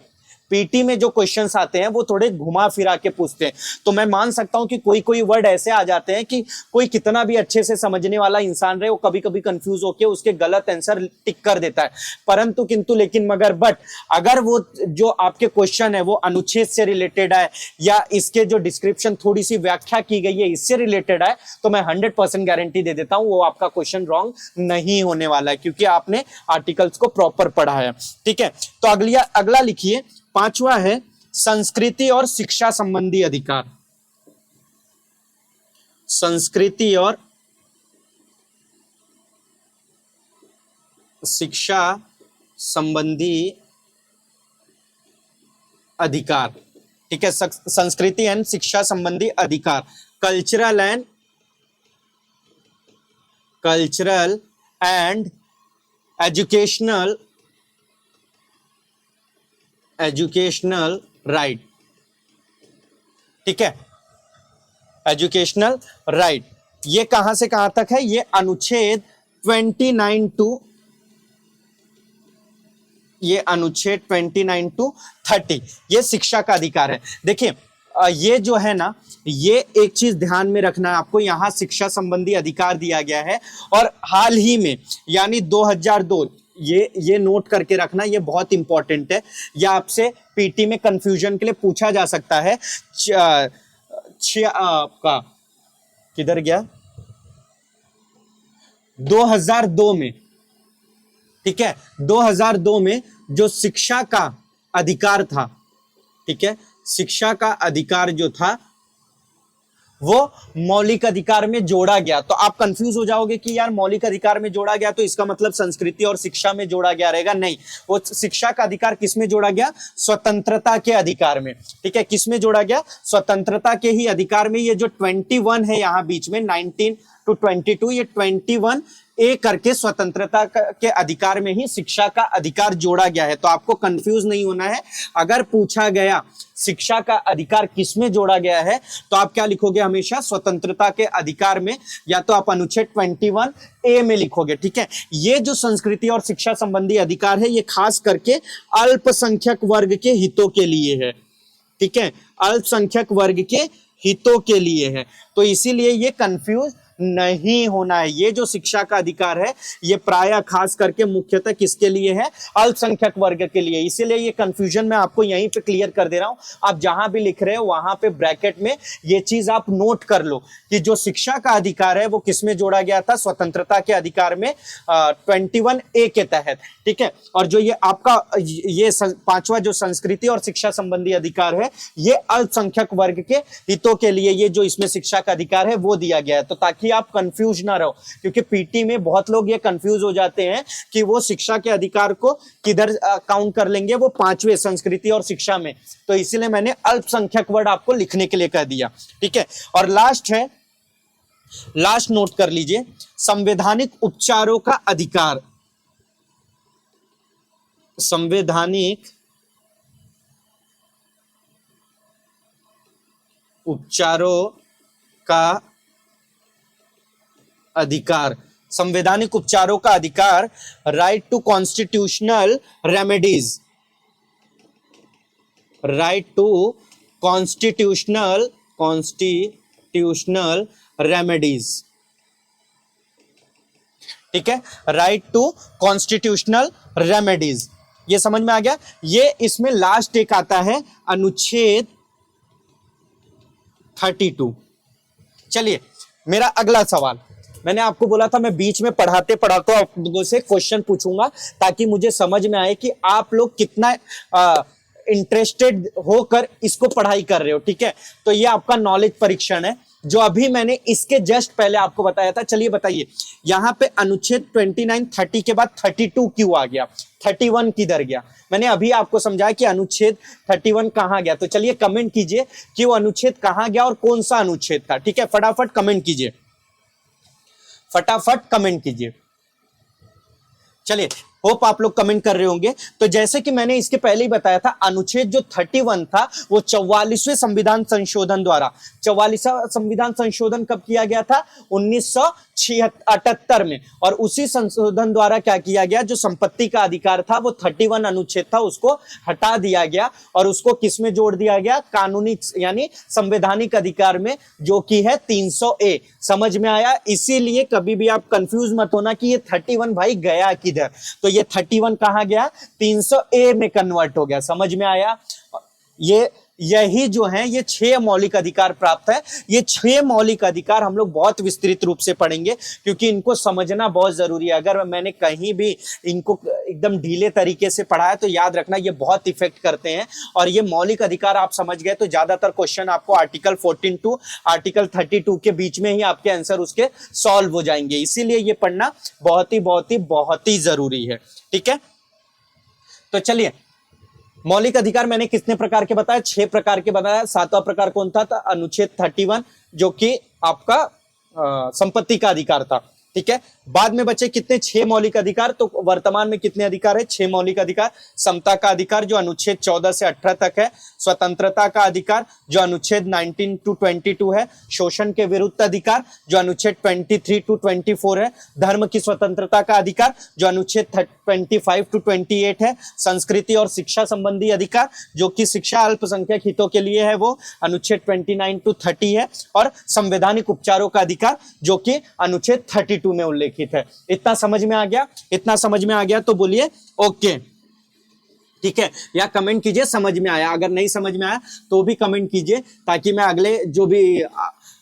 पीटी में जो क्वेश्चंस आते हैं वो थोड़े घुमा फिरा के पूछते हैं, तो मैं मान सकता हूं कि कोई कोई वर्ड ऐसे आ जाते हैं कि कोई कितना भी अच्छे से समझने वाला इंसान रहे, वो कभी कभी कंफ्यूज होकर उसके गलत आंसर टिक कर देता है। परंतु किंतु लेकिन मगर बट अगर वो जो आपके क्वेश्चन है वो अनुच्छेद से रिलेटेड है या इसके जो डिस्क्रिप्शन थोड़ी सी व्याख्या की गई है इससे रिलेटेड है, तो मैं 100% गारंटी दे देता हूं वो आपका क्वेश्चन रॉन्ग नहीं होने वाला है, क्योंकि आपने आर्टिकल्स को प्रॉपर पढ़ा है। ठीक है, तो अगला लिखिए, 5वां है संस्कृति और शिक्षा संबंधी अधिकार। संस्कृति और शिक्षा संबंधी अधिकार। ठीक है, संस्कृति एंड शिक्षा संबंधी अधिकार, कल्चरल एंड एजुकेशनल राइट। ठीक है, एजुकेशनल राइट, ये कहां से कहां तक है? ये अनुच्छेद 29 टू 30 ये शिक्षा का अधिकार है। देखिए ये जो है ना, ये एक चीज ध्यान में रखना है आपको, यहां शिक्षा संबंधी अधिकार दिया गया है और हाल ही में यानी 2002, ये नोट करके रखना, ये बहुत इंपॉर्टेंट है। या आपसे पीटी में कंफ्यूजन के लिए पूछा जा सकता है। आपका किधर गया? 2002 में, ठीक है, 2002 में जो शिक्षा का अधिकार था, ठीक है, शिक्षा का अधिकार जो था वो मौलिक अधिकार में जोड़ा गया। तो आप कंफ्यूज हो जाओगे कि यार मौलिक अधिकार में जोड़ा गया तो इसका मतलब संस्कृति और शिक्षा में जोड़ा गया रहेगा। नहीं, वो शिक्षा का अधिकार किस में जोड़ा गया? स्वतंत्रता के अधिकार में। ठीक है, किस में जोड़ा गया? स्वतंत्रता के ही अधिकार में। ये जो 21 है यहाँ बीच में 19 टू 22, ये 21 ए करके स्वतंत्रता के अधिकार में ही शिक्षा का अधिकार जोड़ा गया है। तो आपको कंफ्यूज नहीं होना है। अगर पूछा गया शिक्षा का अधिकार किस में जोड़ा गया है तो आप क्या लिखोगे? हमेशा स्वतंत्रता के अधिकार में, या तो आप अनुच्छेद 21 ए में लिखोगे। ठीक है, ये जो संस्कृति और शिक्षा संबंधी अधिकार है ये खास करके अल्पसंख्यक वर्ग के हितों के लिए है। ठीक है, अल्पसंख्यक वर्ग के हितों के लिए है, तो इसीलिए ये कंफ्यूज नहीं होना है। ये जो शिक्षा का अधिकार है ये प्रायः खास करके मुख्यतः किसके लिए है? अल्पसंख्यक वर्ग के लिए। इसीलिए ये कंफ्यूजन मैं आपको यहीं पे क्लियर कर दे रहा हूं। आप जहां भी लिख रहे हो वहां पे ब्रैकेट में ये चीज आप नोट कर लो कि जो शिक्षा का अधिकार है वो किस में जोड़ा गया था? स्वतंत्रता के अधिकार में 21 ए के तहत। ठीक है, और जो ये आपका ये 5वां जो संस्कृति और शिक्षा संबंधी अधिकार है ये अल्पसंख्यक वर्ग के हितों के लिए, ये जो इसमें शिक्षा का अधिकार है वो दिया गया है। तो ताकि आप कंफ्यूज ना रहो, क्योंकि पीटी में बहुत लोग ये कंफ्यूज हो जाते हैं कि वो शिक्षा के अधिकार को किधर काउंट कर लेंगे, वो 5वें संस्कृति और शिक्षा में। तो इसीलिए मैंने अल्पसंख्यक वर्ड आपको लिखने के लिए कह दिया। ठीक है, और लास्ट है, लास्ट नोट कर लीजिए, संवैधानिक उपचारों का अधिकार। संवैधानिक उपचारों का अधिकार, संवैधानिक उपचारों का अधिकार, right to constitutional remedies, right to constitutional remedies. ठीक है, राइट टू कॉन्स्टिट्यूशनल रेमेडीज, ये समझ में आ गया। ये इसमें लास्ट एक आता है अनुच्छेद 32। चलिए मेरा अगला सवाल, मैंने आपको बोला था मैं बीच में पढ़ाते पढ़ाते आप लोगों से क्वेश्चन पूछूंगा ताकि मुझे समझ में आए कि आप लोग कितना इंटरेस्टेड होकर इसको पढ़ाई कर रहे हो। ठीक है, तो ये आपका नॉलेज परीक्षण है जो अभी मैंने इसके जस्ट पहले आपको बताया था। चलिए बताइए, यहाँ पे अनुच्छेद 29 30 के बाद 32 क्यों आ गया? 31 किधर गया? मैंने अभी आपको समझाया कि अनुच्छेद 31 कहां गया। तो चलिए कमेंट कीजिए कि वो अनुच्छेद कहां गया और कौन सा अनुच्छेद था। ठीक है, फटाफट कमेंट कीजिए, फटाफट कमेंट कीजिए। चलिए होप आप लोग कमेंट कर रहे होंगे। तो जैसे कि मैंने इसके पहले ही बताया था, अनुच्छेद जो 31 था वो 44वें संविधान संशोधन द्वारा, 44वां संविधान संशोधन कब किया गया था? 1978 में। और उसी संशोधन द्वारा क्या किया गया, जो संपत्ति का अधिकार था वो 31 अनुच्छेद था उसको हटा दिया गया और उसको किस में जोड़ दिया गया? कानूनी यानी संवैधानिक अधिकार में, जो कि है 300A। समझ में आया? इसीलिए कभी भी आप कंफ्यूज मत होना कि ये 31 भाई गया किधर। तो ये 31 कहां गया? 300A में कन्वर्ट हो गया। समझ में आया? यही जो है ये 6 मौलिक अधिकार प्राप्त है। ये 6 मौलिक अधिकार हम लोग बहुत विस्तृत रूप से पढ़ेंगे, क्योंकि इनको समझना बहुत जरूरी है। अगर मैंने कहीं भी इनको एकदम ढीले तरीके से पढ़ा है तो याद रखना ये बहुत इफेक्ट करते हैं। और ये मौलिक अधिकार आप समझ गए तो ज्यादातर क्वेश्चन आपको आर्टिकल 14 टू आर्टिकल 32 के बीच में ही आपके आंसर उसके सॉल्व हो जाएंगे। इसीलिए ये पढ़ना बहुत ही जरूरी है। ठीक है, तो चलिए, मौलिक अधिकार मैंने कितने प्रकार के बताया? 6 प्रकार के बताया। 7वां प्रकार कौन था? अनुच्छेद 31, जो कि आपका संपत्ति का अधिकार था। ठीक है, बाद में बचे कितने? 6 मौलिक अधिकार। तो वर्तमान में कितने अधिकार है? 6 मौलिक अधिकार। समता का अधिकार जो अनुच्छेद 14 से 18 तक है। स्वतंत्रता का अधिकार जो अनुच्छेद 19 टू 22 है। शोषण के विरुद्ध अधिकार जो अनुच्छेद 23 टू 24 है। धर्म की स्वतंत्रता का अधिकार जो अनुच्छेद 25 टू 28 है। संस्कृति और शिक्षा संबंधी अधिकार जो कि शिक्षा अल्पसंख्यक हितों के लिए है, वो अनुच्छेद 29 टू 30 है। और संवैधानिक उपचारों का अधिकार जो कि अनुच्छेद 32 में उल्लेखित है। इतना समझ में आ गया? इतना समझ में आ गया तो बोलिए ओके। ठीक है, या कमेंट कीजिए समझ में आया। अगर नहीं समझ में आया तो भी कमेंट कीजिए, ताकि मैं अगले जो भी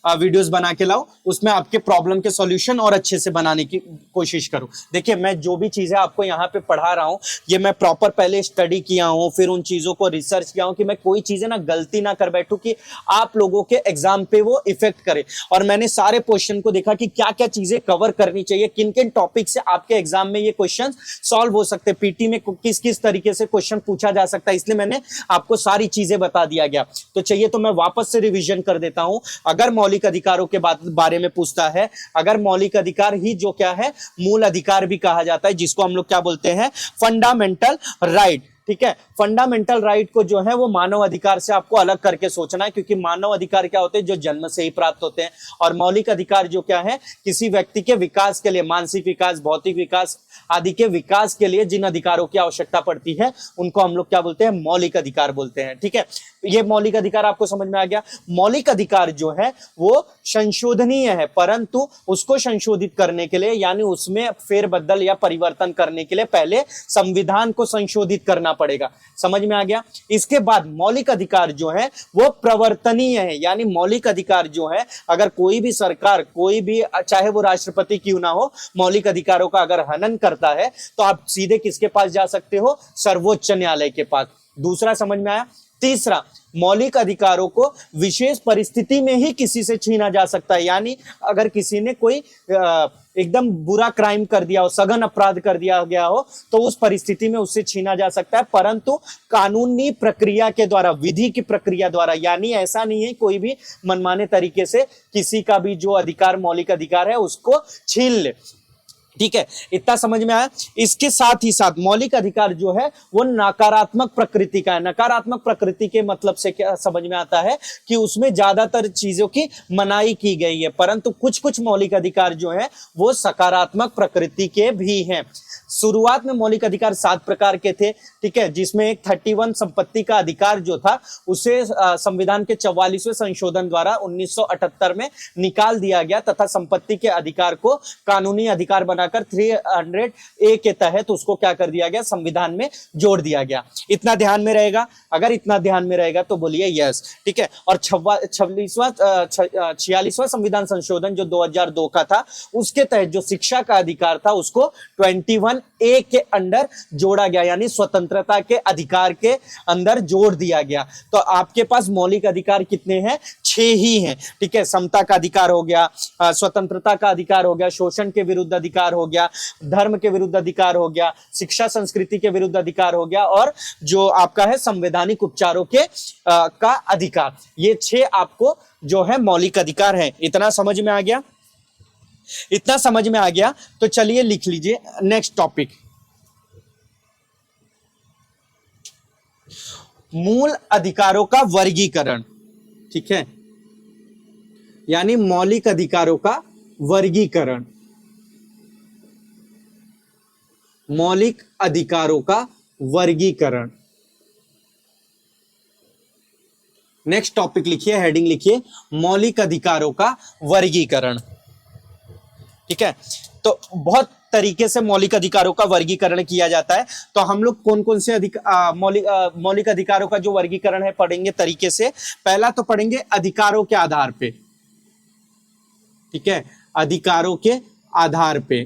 वीडियोस बना के लाऊं उसमें आपके प्रॉब्लम के सॉल्यूशन और अच्छे से बनाने की कोशिश करूं। देखिए, मैं जो भी चीजें आपको यहाँ पे पढ़ा रहा हूं ये मैं प्रॉपर पहले स्टडी किया हूं, फिर उन चीजों को रिसर्च किया हूं कि मैं कोई चीजें ना गलती ना कर बैठूं कि आप लोगों के एग्जाम पे वो इफेक्ट करे। और मैंने सारे क्वेश्चन को देखा कि क्या क्या चीजें कवर करनी चाहिए, किन किन टॉपिक से आपके एग्जाम में ये क्वेश्चन सॉल्व हो सकते हैं, पीटी में किस किस तरीके से क्वेश्चन पूछा जा सकता है। इसलिए मैंने आपको सारी चीजें बता दिया गया। तो चाहिए तो मैं वापस से रिविजन कर देता हूं। अगर मौलिक अधिकारों के बारे में पूछता है, अगर मौलिक अधिकार ही जो क्या है, मूल अधिकार भी कहा जाता है, जिसको हम लोग क्या बोलते हैं? Fundamental right. ठीक है, फंडामेंटल राइट को जो है वो मानव अधिकार से आपको अलग करके सोचना है, क्योंकि मानव अधिकार क्या होते हैं? जो जन्म से ही प्राप्त होते हैं। और मौलिक अधिकार जो क्या है? किसी व्यक्ति के विकास के लिए, मानसिक विकास, भौतिक विकास आदि के विकास के लिए जिन अधिकारों की आवश्यकता पड़ती है उनको हम लोग क्या बोलते हैं? मौलिक अधिकार बोलते हैं। ठीक है, ये मौलिक अधिकार आपको समझ में आ गया। मौलिक अधिकार जो है वो संशोधनीय है, परंतु उसको संशोधित करने के लिए यानी उसमें फेरबदल या परिवर्तन करने के लिए पहले संविधान को संशोधित करना पड़ेगा। समझ में आ गया? इसके बाद मौलिक अधिकार जो है वो प्रवर्तनीय है, यानी मौलिक अधिकार जो है अगर कोई भी सरकार, कोई भी, चाहे वो राष्ट्रपति क्यों ना हो, मौलिक अधिकारों का अगर हनन करता है तो आप सीधे किसके पास जा सकते हो? सर्वोच्च न्यायालय के पास। दूसरा समझ में आया। तीसरा, मौलिक अधिकारों को विशेष परिस्थिति में ही किसी से छीना जा सकता है, यानी अगर किसी ने कोई एकदम बुरा क्राइम कर दिया हो, सघन अपराध कर दिया गया हो, तो उस परिस्थिति में उससे छीना जा सकता है, परंतु कानूनी प्रक्रिया के द्वारा, विधि की प्रक्रिया द्वारा। यानी ऐसा नहीं है कोई भी मनमाने तरीके से किसी का भी जो अधिकार, मौलिक अधिकार है, उसको छीन ले। ठीक है, इतना समझ में आया। इसके साथ ही साथ मौलिक अधिकार जो है वो नकारात्मक प्रकृति का है। नकारात्मक प्रकृति के मतलब से क्या समझ में आता है कि उसमें ज्यादातर चीजों की मनाही की गई है, परंतु कुछ कुछ मौलिक अधिकार जो है वो सकारात्मक प्रकृति के भी हैं। शुरुआत में मौलिक अधिकार 7 प्रकार के थे। ठीक है, जिसमें एक 31 संपत्ति का अधिकार जो था उसे संविधान के 44वें संशोधन द्वारा 1978 में निकाल दिया गया, तथा संपत्ति के अधिकार को कानूनी अधिकार बनाकर 300A के तहत उसको क्या कर दिया गया? संविधान में जोड़ दिया गया। इतना ध्यान में रहेगा? अगर इतना ध्यान में रहेगा तो बोलिए यस। ठीक है, और 46वां संविधान संशोधन जो 2002 का था, उसके तहत जो शिक्षा का अधिकार था उसको 21A के अंदर जोड़ा गया, यानी स्वतंत्रता के अधिकार के अंदर जोड़ दिया गया। तो आपके पास मौलिक अधिकार कितने हैं? 6 ही हैं। ठीक है, समता का अधिकार हो गया, स्वतंत्रता का अधिकार हो गया, शोषण के विरुद्ध अधिकार हो गया, धर्म के विरुद्ध अधिकार हो गया, शिक्षा संस्कृति के विरुद्ध अधिकार हो गया, और जो आपका है संवैधानिक उपचारों के का अधिकार। ये 6 आपको जो है मौलिक अधिकार है। इतना समझ में आ गया? इतना समझ में आ गया तो चलिए लिख लीजिए नेक्स्ट टॉपिक। मूल अधिकारों का वर्गीकरण, ठीक है, यानी मौलिक अधिकारों का वर्गीकरण, मौलिक अधिकारों का वर्गीकरण। नेक्स्ट टॉपिक लिखिए, हेडिंग लिखिए, मौलिक अधिकारों का वर्गीकरण। ठीक है, तो बहुत तरीके से मौलिक अधिकारों का वर्गीकरण किया जाता है। तो हम लोग कौन कौन से मौलिक अधिकारों का जो वर्गीकरण है पढ़ेंगे तरीके से। पहला तो पढ़ेंगे अधिकारों के आधार पे, ठीक है, अधिकारों के आधार पे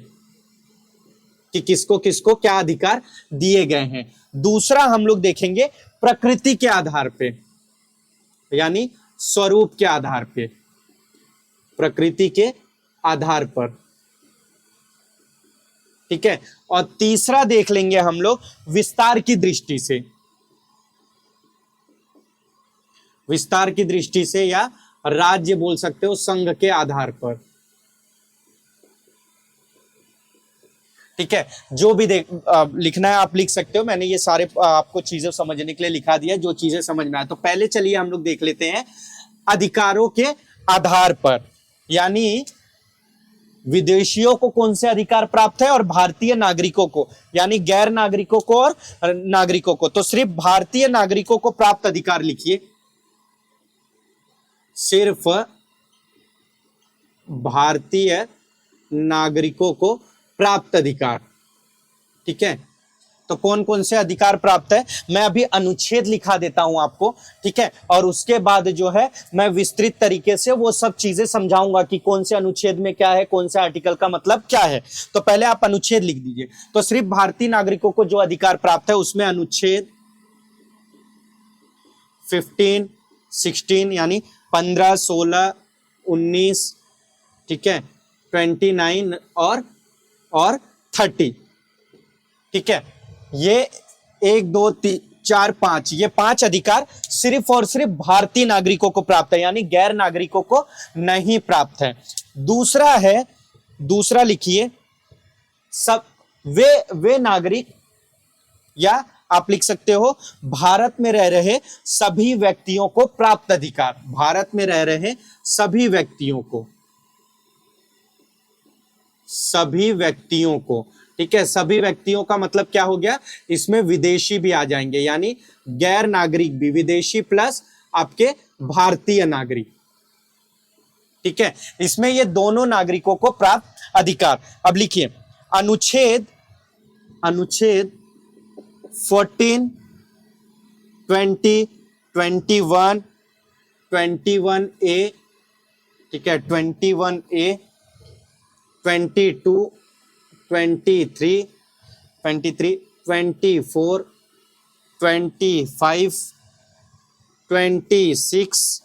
कि किसको किसको क्या अधिकार दिए गए हैं। दूसरा हम लोग देखेंगे प्रकृति के आधार पे, यानी स्वरूप के आधार पे, प्रकृति के आधार पर, ठीक है। और तीसरा देख लेंगे हम लोग विस्तार की दृष्टि से, विस्तार की दृष्टि से या राज्य बोल सकते हो, संघ के आधार पर, ठीक है। जो भी लिखना है आप लिख सकते हो, मैंने ये सारे आपको चीजें समझने के लिए लिखा दिया, जो चीजें समझ में आए। तो पहले चलिए हम लोग देख लेते हैं अधिकारों के आधार पर, यानी विदेशियों को कौन से अधिकार प्राप्त है और भारतीय नागरिकों को, यानी गैर नागरिकों को और नागरिकों को। तो सिर्फ भारतीय नागरिकों को प्राप्त अधिकार लिखिए, सिर्फ भारतीय नागरिकों को प्राप्त अधिकार, ठीक है। तो कौन कौन से अधिकार प्राप्त है, मैं अभी अनुच्छेद लिखा देता हूं आपको, ठीक है। और उसके बाद जो है मैं विस्तृत तरीके से वो सब चीजें समझाऊंगा कि कौन से अनुच्छेद में क्या है, कौन से आर्टिकल का मतलब क्या है। तो पहले आप अनुच्छेद लिख दीजिए। तो सिर्फ भारतीय नागरिकों को जो अधिकार प्राप्त है उसमें अनुच्छेद 15, 16 यानी 15, 16, 19, ठीक है, 29 और 30, ठीक है। ये 1, 2, 3, 4, 5, ये 5 अधिकार सिर्फ और सिर्फ भारतीय नागरिकों को प्राप्त है, यानी गैर नागरिकों को नहीं प्राप्त है। दूसरा लिखिए सब वे नागरिक, या आप लिख सकते हो भारत में रह रहे सभी व्यक्तियों को प्राप्त अधिकार, भारत में रह रहे सभी व्यक्तियों को, सभी व्यक्तियों को, ठीक है। सभी व्यक्तियों का मतलब क्या हो गया, इसमें विदेशी भी आ जाएंगे, यानी गैर नागरिक भी, विदेशी प्लस आपके भारतीय नागरिक, ठीक है। इसमें ये दोनों नागरिकों को प्राप्त अधिकार। अब लिखिए अनुच्छेद 14, 20, 21, 21A, ठीक है, 21A, 22, 23, 24, 25, 26,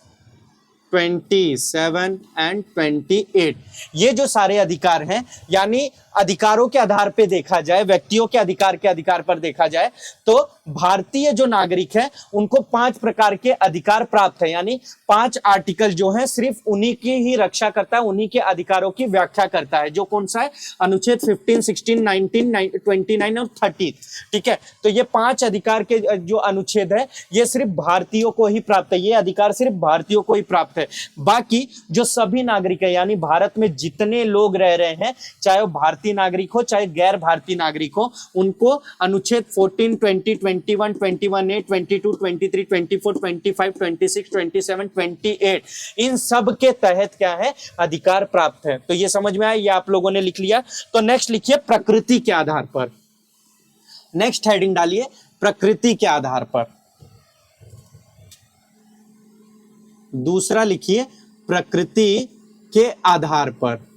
27 एंड 28, ये जो सारे अधिकार हैं, यानी अधिकारों के आधार पे देखा जाए, व्यक्तियों के अधिकार पर देखा जाए, तो भारतीय जो नागरिक हैं उनको 5 प्रकार के अधिकार प्राप्त है, यानी 5 आर्टिकल जो हैं सिर्फ उन्हीं की ही रक्षा करता है, उन्हीं के अधिकारों की व्याख्या करता है। जो कौन सा है, अनुच्छेद 15, 16, 19, 29 और 30, ठीक है। तो ये 5 अधिकार के जो अनुच्छेद है ये सिर्फ भारतीयों को ही प्राप्त है, ये अधिकार सिर्फ भारतीयों को ही प्राप्त है। बाकी जो सभी नागरिक है, यानी भारत में जितने लोग रह रहे हैं, चाहे वो भारतीय नागरिक हो चाहे गैर भारतीय नागरिक हो, उनको अनुच्छेद 14, 20, 21, 21A, 22, 23, 24, 25, 26, 27, 28, इन सब के तहत क्या है, अधिकार प्राप्त है। तो ये समझ में आया, ये आप लोगों ने लिख लिया। तो नेक्स्ट लिखिए प्रकृति के आधार पर, नेक्स्ट हेडिंग डालिए प्रकृति के आधार पर। दूसरा लिखिए प्रकृति के आधार पर,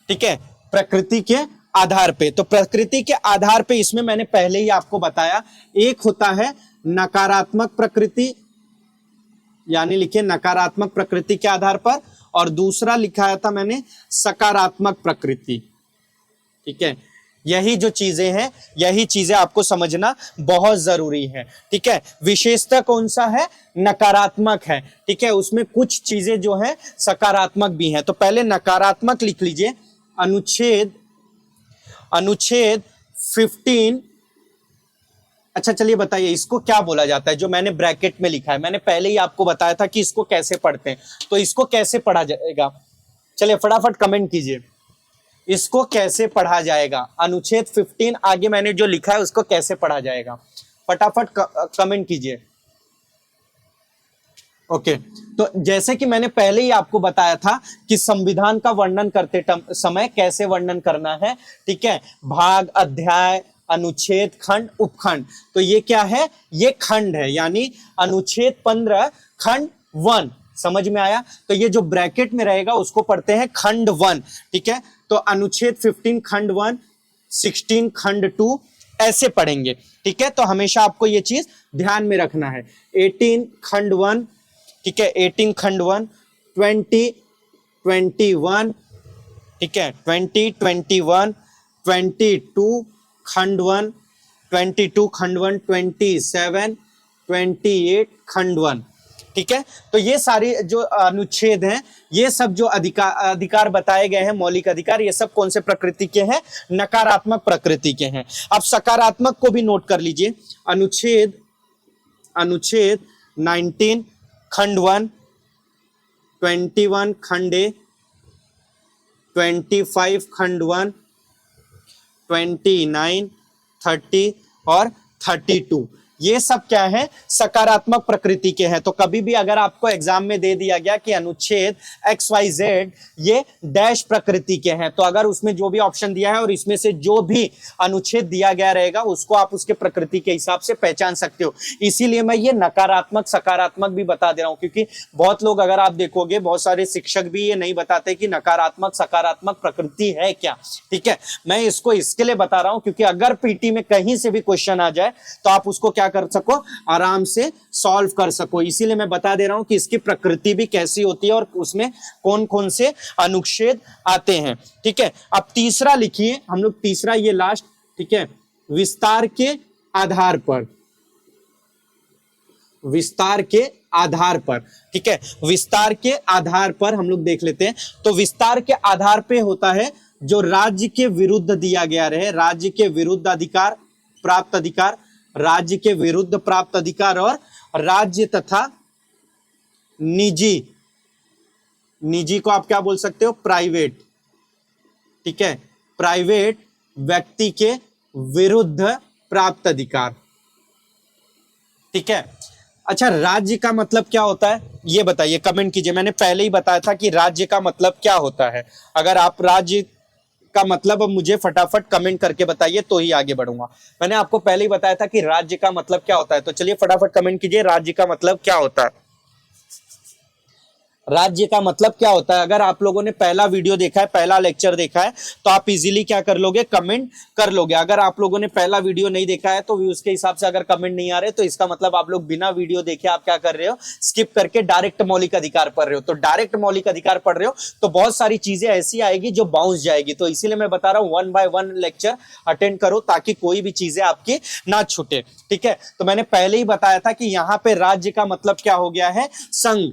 ठीक है, प्रकृति के आधार पे। तो प्रकृति के आधार पे इसमें मैंने पहले ही आपको बताया, एक होता है नकारात्मक प्रकृति, यानी लिखिए नकारात्मक प्रकृति के आधार पर, और दूसरा लिखाया था मैंने सकारात्मक प्रकृति, ठीक है। यही जो चीजें हैं, यही चीजें आपको समझना बहुत जरूरी है, ठीक है। विशेषता कौन सा है, नकारात्मक है, ठीक है, उसमें कुछ चीजें जो है सकारात्मक भी हैं। तो पहले नकारात्मक लिख लीजिए, अनुच्छेद 15, अच्छा चलिए बताइए इसको क्या बोला जाता है, जो मैंने ब्रैकेट में लिखा है, मैंने पहले ही आपको बताया था कि इसको कैसे पढ़ते हैं, तो इसको कैसे पढ़ा जाएगा? चलिए फटाफट कमेंट कीजिए, इसको कैसे पढ़ा जाएगा? अनुच्छेद 15 आगे मैंने जो लिखा है उसको कैसे पढ़ा जाएगा? फटाफट कमेंट कीजिए। ओके, तो जैसे कि मैंने पहले ही आपको बताया था कि संविधान का वर्णन करते समय कैसे वर्णन करना है, ठीक है, भाग, अध्याय, अनुच्छेद, खंड, उपखंड। तो ये क्या है? ये खंड है, यानी अनुच्छेद 15 खंड 1, समझ में आया? तो ये जो ब्रैकेट में रहेगा उसको पढ़ते हैं खंड 1, ठीक है। तो अनुच्छेद 15 खंड 1, 16 खंड 2 ऐसे पढ़ेंगे, ठीक है। तो हमेशा आपको ये चीज ध्यान में रखना है। 18 खंड 1, ठीक है, 18 खंड 1, 20, 21, ठीक है, 20, 21, 22 खंड 1, 22 खंड 1, 27, 28 खंड 1, ठीक है। तो ये सारी जो अनुच्छेद हैं, ये सब जो अधिकार बताए गए हैं, मौलिक अधिकार, ये सब कौन से प्रकृति के हैं? नकारात्मक प्रकृति के हैं। अब सकारात्मक को भी नोट कर लीजिए। अनुच्छेद 19 खंड 1, 21 खंड ए, 25 खंड 1, 29, 30 और 32, ये सब क्या है? सकारात्मक प्रकृति के हैं। तो कभी भी अगर आपको एग्जाम में दे दिया गया कि अनुच्छेद XYZ ये डैश प्रकृति के हैं, तो अगर उसमें जो भी ऑप्शन दिया है और इसमें से जो भी अनुच्छेद दिया गया रहेगा उसको आप उसके प्रकृति के हिसाब से पहचान सकते हो। इसीलिए मैं ये नकारात्मक सकारात्मक भी बता दे रहा हूं, क्योंकि बहुत लोग, अगर आप देखोगे, बहुत सारे शिक्षक भी ये नहीं बताते कि नकारात्मक सकारात्मक प्रकृति है क्या, ठीक है। मैं इसको इसके लिए बता रहा हूं क्योंकि अगर पीटी में कहीं से भी क्वेश्चन आ जाए तो आप उसको क्या कर सको, आराम से सॉल्व कर सको। इसीलिए मैं बता दे रहा हूं कि इसकी प्रकृति भी कैसी होती है और उसमें कौन कौन से अनुच्छेद आते हैं, ठीक है। अब तीसरा लिखिए हम लोग, तीसरा ये लास्ट, ठीक है, विस्तार के आधार पर, विस्तार के आधार पर, ठीक है, विस्तार के आधार पर हम लोग देख लेते हैं। तो विस्तार के आधार पे होता है जो राज्य के विरुद्ध दिया गया रहे, राज्य के विरुद्ध अधिकार, प्राप्त अधिकार, राज्य के विरुद्ध प्राप्त अधिकार, और राज्य तथा निजी, निजी को आप क्या बोल सकते हो? प्राइवेट, ठीक है, प्राइवेट व्यक्ति के विरुद्ध प्राप्त अधिकार, ठीक है। अच्छा, राज्य का मतलब क्या होता है ये बताइए, कमेंट कीजिए। मैंने पहले ही बताया था कि राज्य का मतलब क्या होता है। अगर आप राज्य का मतलब अब मुझे फटाफट कमेंट करके बताइए तो ही आगे बढ़ूंगा। मैंने आपको पहले ही बताया था कि राज्य का मतलब क्या होता है, तो चलिए फटाफट कमेंट कीजिए, राज्य का मतलब क्या होता है? राज्य का मतलब क्या होता है? अगर आप लोगों ने पहला वीडियो देखा है, पहला लेक्चर देखा है, तो आप इजीली क्या कर लोगे? कमेंट कर लोगे। अगर आप लोगों ने पहला वीडियो नहीं देखा है तो उसके हिसाब से अगर कमेंट नहीं आ रहे तो इसका मतलब आप लोग बिना वीडियो देखे आप क्या कर रहे हो? स्किप करके डायरेक्ट मौलिक अधिकार पढ़ रहे हो। तो डायरेक्ट मौलिक अधिकार पढ़ रहे हो तो बहुत सारी चीजें ऐसी आएगी जो बाउंस जाएगी। तो इसीलिए मैं बता रहा हूं 1 by 1 लेक्चर अटेंड करो ताकि कोई भी चीजें आपकी ना छूटे, ठीक है। तो मैंने पहले ही बताया था कि यहां पे राज्य का मतलब क्या हो गया है? संघ,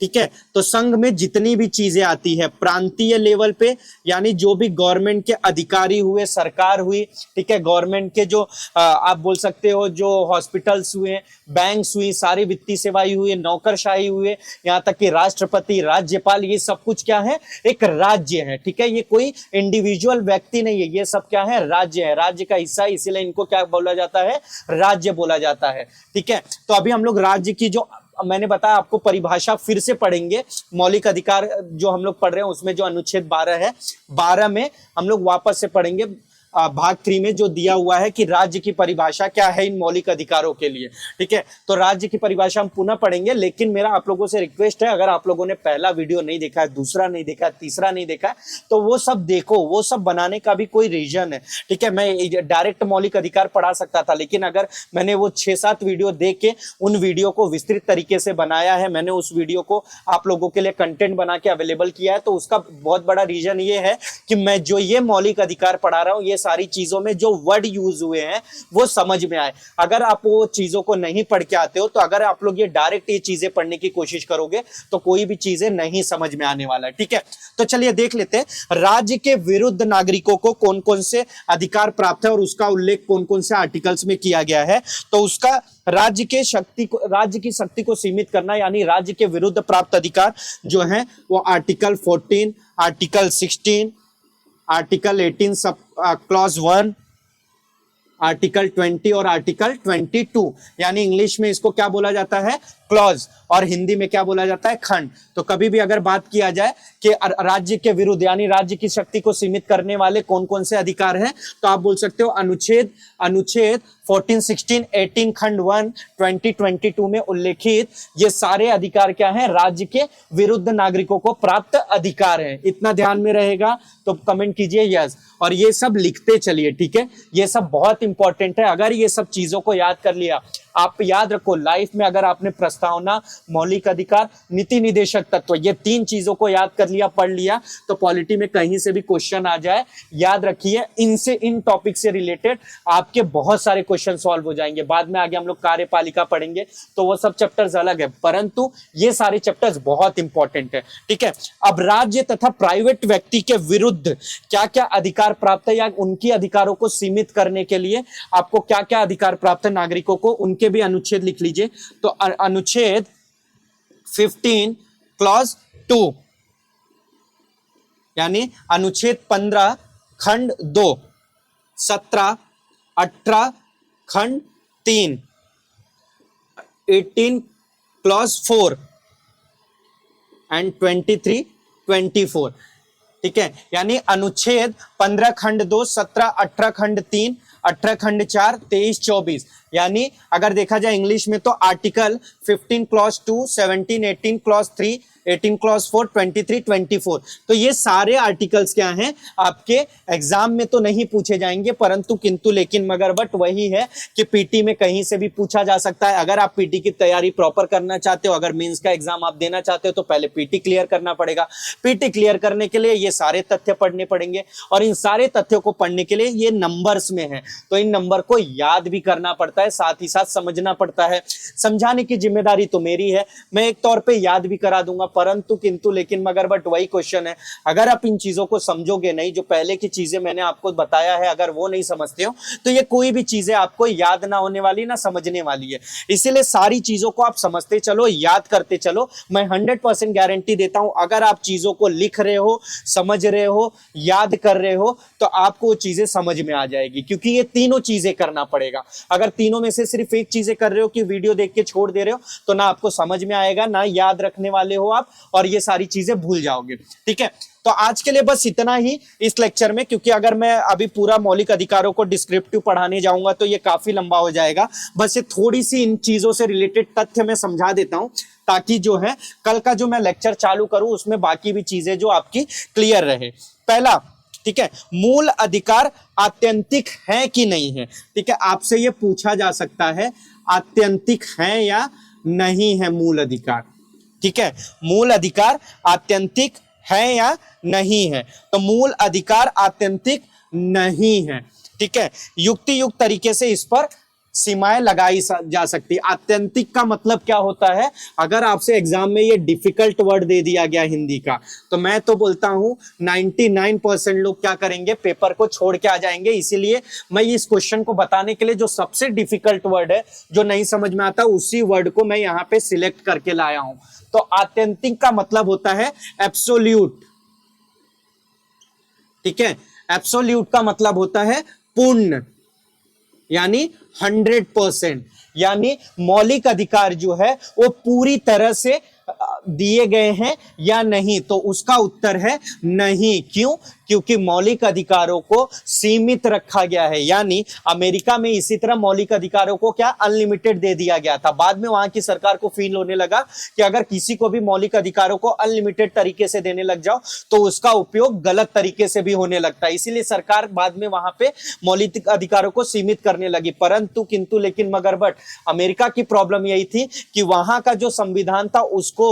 ठीक है। तो संघ में जितनी भी चीजें आती है प्रांतीय लेवल पे, यानी जो भी गवर्नमेंट के अधिकारी हुए, सरकार हुई, ठीक है, गवर्नमेंट के जो आप बोल सकते हो जो हॉस्पिटल्स हुए, बैंक्स हुई, सारी वित्तीय सेवाएं हुई, नौकरशाही हुए, यहाँ तक कि राष्ट्रपति, राज्यपाल, ये सब कुछ क्या है? एक राज्य है, ठीक है। ये कोई इंडिविजुअल व्यक्ति नहीं है, ये सब क्या है? राज्य है, राज्य का हिस्सा, इसीलिए इनको क्या बोला जाता है? राज्य बोला जाता है, ठीक है। तो अभी हम लोग राज्य की जो मैंने बताया आपको परिभाषा फिर से पढ़ेंगे। मौलिक अधिकार जो हम लोग पढ़ रहे हैं उसमें जो अनुच्छेद 12 है, 12 में हम लोग वापस से पढ़ेंगे। भाग 3 में जो दिया हुआ है कि राज्य की परिभाषा क्या है इन मौलिक अधिकारों के लिए, ठीक है। तो राज्य की परिभाषा हम पुनः पढ़ेंगे, लेकिन मेरा आप लोगों से रिक्वेस्ट है, अगर आप लोगों ने पहला वीडियो नहीं देखा है, दूसरा नहीं देखा है, तीसरा नहीं देखा है, तो वो सब देखो। वो सब बनाने का भी कोई रीजन है, ठीक है। मैं डायरेक्ट मौलिक अधिकार पढ़ा सकता था, लेकिन अगर मैंने वो 6-7 वीडियो देख के उन वीडियो को विस्तृत तरीके से बनाया है, मैंने उस वीडियो को आप लोगों के लिए कंटेंट बना के अवेलेबल किया है, तो उसका बहुत बड़ा रीजन ये है कि मैं जो ये मौलिक अधिकार पढ़ा रहा हूँ ये सारी चीजों में जो वर्ड यूज हुए हैं वो समझ में आए। अगर आप वो चीजों को नहीं पढ़ के आते हो तो अगर आप लोग ये डायरेक्ट ये चीजें पढ़ने की कोशिश करोगे तो कोई भी चीजें नहीं समझ में आने वाला है। ठीक है, तो चलिए देख लेते हैं राज्य के विरुद्ध नागरिकों को कौन कौन से अधिकार प्राप्त है और उसका उल्लेख कौन कौन से आर्टिकल्स में किया गया है। तो उसका राज्य की शक्ति को सीमित करना यानी राज्य के विरुद्ध प्राप्त अधिकार जो है वो article 14, article 16, article 18 sub clause 1, article 20 और आर्टिकल 22। यानी इंग्लिश में इसको क्या बोला जाता है, क्लॉज, और हिंदी में क्या बोला जाता है, खंड। तो कभी भी अगर बात किया जाए कि राज्य के विरुद्ध यानी राज्य की शक्ति को सीमित करने वाले कौन कौन से अधिकार हैं, तो आप बोल सकते हो अनुच्छेद 14, 16, 18 खंड 1, 20, 22 में उल्लेखित ये सारे अधिकार क्या हैं, राज्य के विरुद्ध नागरिकों को प्राप्त अधिकार हैं। इतना ध्यान में रहेगा तो कमेंट कीजिए यस, और ये सब लिखते चलिए। ठीक है, ये सब बहुत इंपॉर्टेंट है। अगर ये सब चीजों को याद कर लिया, आप याद रखो लाइफ में अगर आपने प्रस्तावना, मौलिक अधिकार, नीति निदेशक तत्व, ये 3 चीजों को याद कर लिया, पढ़ लिया, तो पॉलिटी में कहीं से भी क्वेश्चन आ जाए, याद रखिए इनसे, इन टॉपिक से रिलेटेड आपके बहुत सारे क्वेश्चन सॉल्व हो जाएंगे। बाद में आगे हम लोग कार्यपालिका पढ़ेंगे तो वो सब चैप्टर्स अलग है, परंतु ये सारे चैप्टर्स बहुत इंपॉर्टेंट है। ठीक है, अब राज्य तथा प्राइवेट व्यक्ति के विरुद्ध क्या क्या अधिकार प्राप्त है या उनकी अधिकारों को सीमित करने के लिए आपको क्या क्या अधिकार प्राप्त है नागरिकों को, उनके भी अनुच्छेद लिख लीजिए। तो अनुच्छेद 15 क्लॉज 2 यानी अनुच्छेद 15 खंड 2, 17, 18 खंड 3, 18 क्लॉज 4 एंड 23, 24। ठीक है, यानी अनुच्छेद 15 खंड 2, 17, 18 खंड 3, 18 खंड 4, 23, 24। यानी अगर देखा जाए इंग्लिश में तो आर्टिकल 15 क्लॉज 2, 17, 18 क्लॉज 3, 18 क्लॉज 4, 23, 24। तो ये सारे आर्टिकल्स क्या हैं, आपके एग्जाम में तो नहीं पूछे जाएंगे, परंतु किंतु लेकिन मगर बट वही है कि पीटी में कहीं से भी पूछा जा सकता है। अगर आप पीटी की तैयारी प्रॉपर करना चाहते हो, अगर मेंस का एग्जाम आप देना चाहते हो तो पहले पीटी क्लियर करना पड़ेगा। पीटी क्लियर करने के लिए ये सारे तथ्य पढ़ने पड़ेंगे, और इन सारे तथ्यों को पढ़ने के लिए ये नंबर्स में है, तो इन नंबर को याद भी करना पड़ता है, साथ ही साथ समझना पड़ता है। समझाने की जिम्मेदारी तो मेरी है, मैं एक तौर पे याद भी करा दूंगा, परंतु किंतु लेकिन मगर बट वही क्वेश्चन है, अगर आप इन चीजों को समझोगे नहीं, जो पहले की चीजें मैंने आपको बताया है, अगर वो नहीं समझते हो तो ये कोई भी चीजें आपको याद ना होने वाली, ना समझने वाली है। इसीलिए सारी चीजों को आप समझते चलो, याद करते चलो। मैं 100% गारंटी देता हूं, अगर आप चीजों को लिख रहे हो, समझ रहे हो, याद कर रहे हो, तो आपको वो चीजें समझ में आ जाएगी, क्योंकि ये तीनों चीजें करना पड़ेगा। अगर तीनों में से सिर्फ एक चीजें कर रहे हो कि वीडियो देख के छोड़ दे रहे हो, तो ना आपको समझ में आएगा, ना याद रखने वाले हो आप, और ये सारी चीजें भूल जाओगे। ठीक है, तो आज के लिए बस इतना ही इस लेक्चर में, क्योंकि अगर मैं अभी पूरा मौलिक अधिकारों को डिस्क्रिप्टिव पढ़ाने जाऊंगा तो ये काफी लंबा हो जाएगा। बस ये थोड़ी सी इन चीजों से रिलेटेड तथ्य मैं समझा देता हूं, ताकि जो है कल का जो मैं लेक्चर चालू करूं उसमें बाकी भी चीजें जो आपकी क्लियर रहे। पहला, ठीक है, मूल अधिकार आत्यंतिक है कि नहीं है। ठीक है, आपसे ये पूछा जा सकता है आत्यंतिक है या नहीं है मूल अधिकार। ठीक है, मूल अधिकार आत्यंतिक है या नहीं है, तो मूल अधिकार आत्यंतिक नहीं है। ठीक है, युक्ति युक्त तरीके से इस पर सीमाएं लगाई जा सकती है। आत्यंतिक का मतलब क्या होता है, अगर आपसे एग्जाम में ये डिफिकल्ट वर्ड दे दिया गया हिंदी का, तो मैं तो बोलता हूं 99% लोग क्या करेंगे, पेपर को छोड़ के आ जाएंगे। इसीलिए मैं इस क्वेश्चन को बताने के लिए जो सबसे डिफिकल्ट वर्ड है, जो नहीं समझ में आता, उसी वर्ड को मैं यहाँ पे सिलेक्ट करके लाया हूं। तो आत्यंतिक का मतलब होता है एब्सोल्यूट। ठीक है, एब्सोल्यूट का मतलब होता है पूर्ण, यानी 100%, यानी मौलिक अधिकार जो है वो पूरी तरह से दिए गए हैं या नहीं, तो उसका उत्तर है नहीं। क्यों? क्योंकि मौलिक अधिकारों को सीमित रखा गया है। यानी अमेरिका में इसी तरह मौलिक अधिकारों को क्या अनलिमिटेड दे दिया गया था। बाद में वहां की सरकार को फील होने लगा कि अगर किसी को भी मौलिक अधिकारों को अनलिमिटेड तरीके से देने लग जाओ तो उसका उपयोग गलत तरीके से भी होने लगता है। इसीलिए सरकार बाद में वहां पे मौलिक अधिकारों को सीमित करने लगी। परंतु किंतु लेकिन मगर बट अमेरिका की प्रॉब्लम यही थी कि वहां का जो संविधान था उसको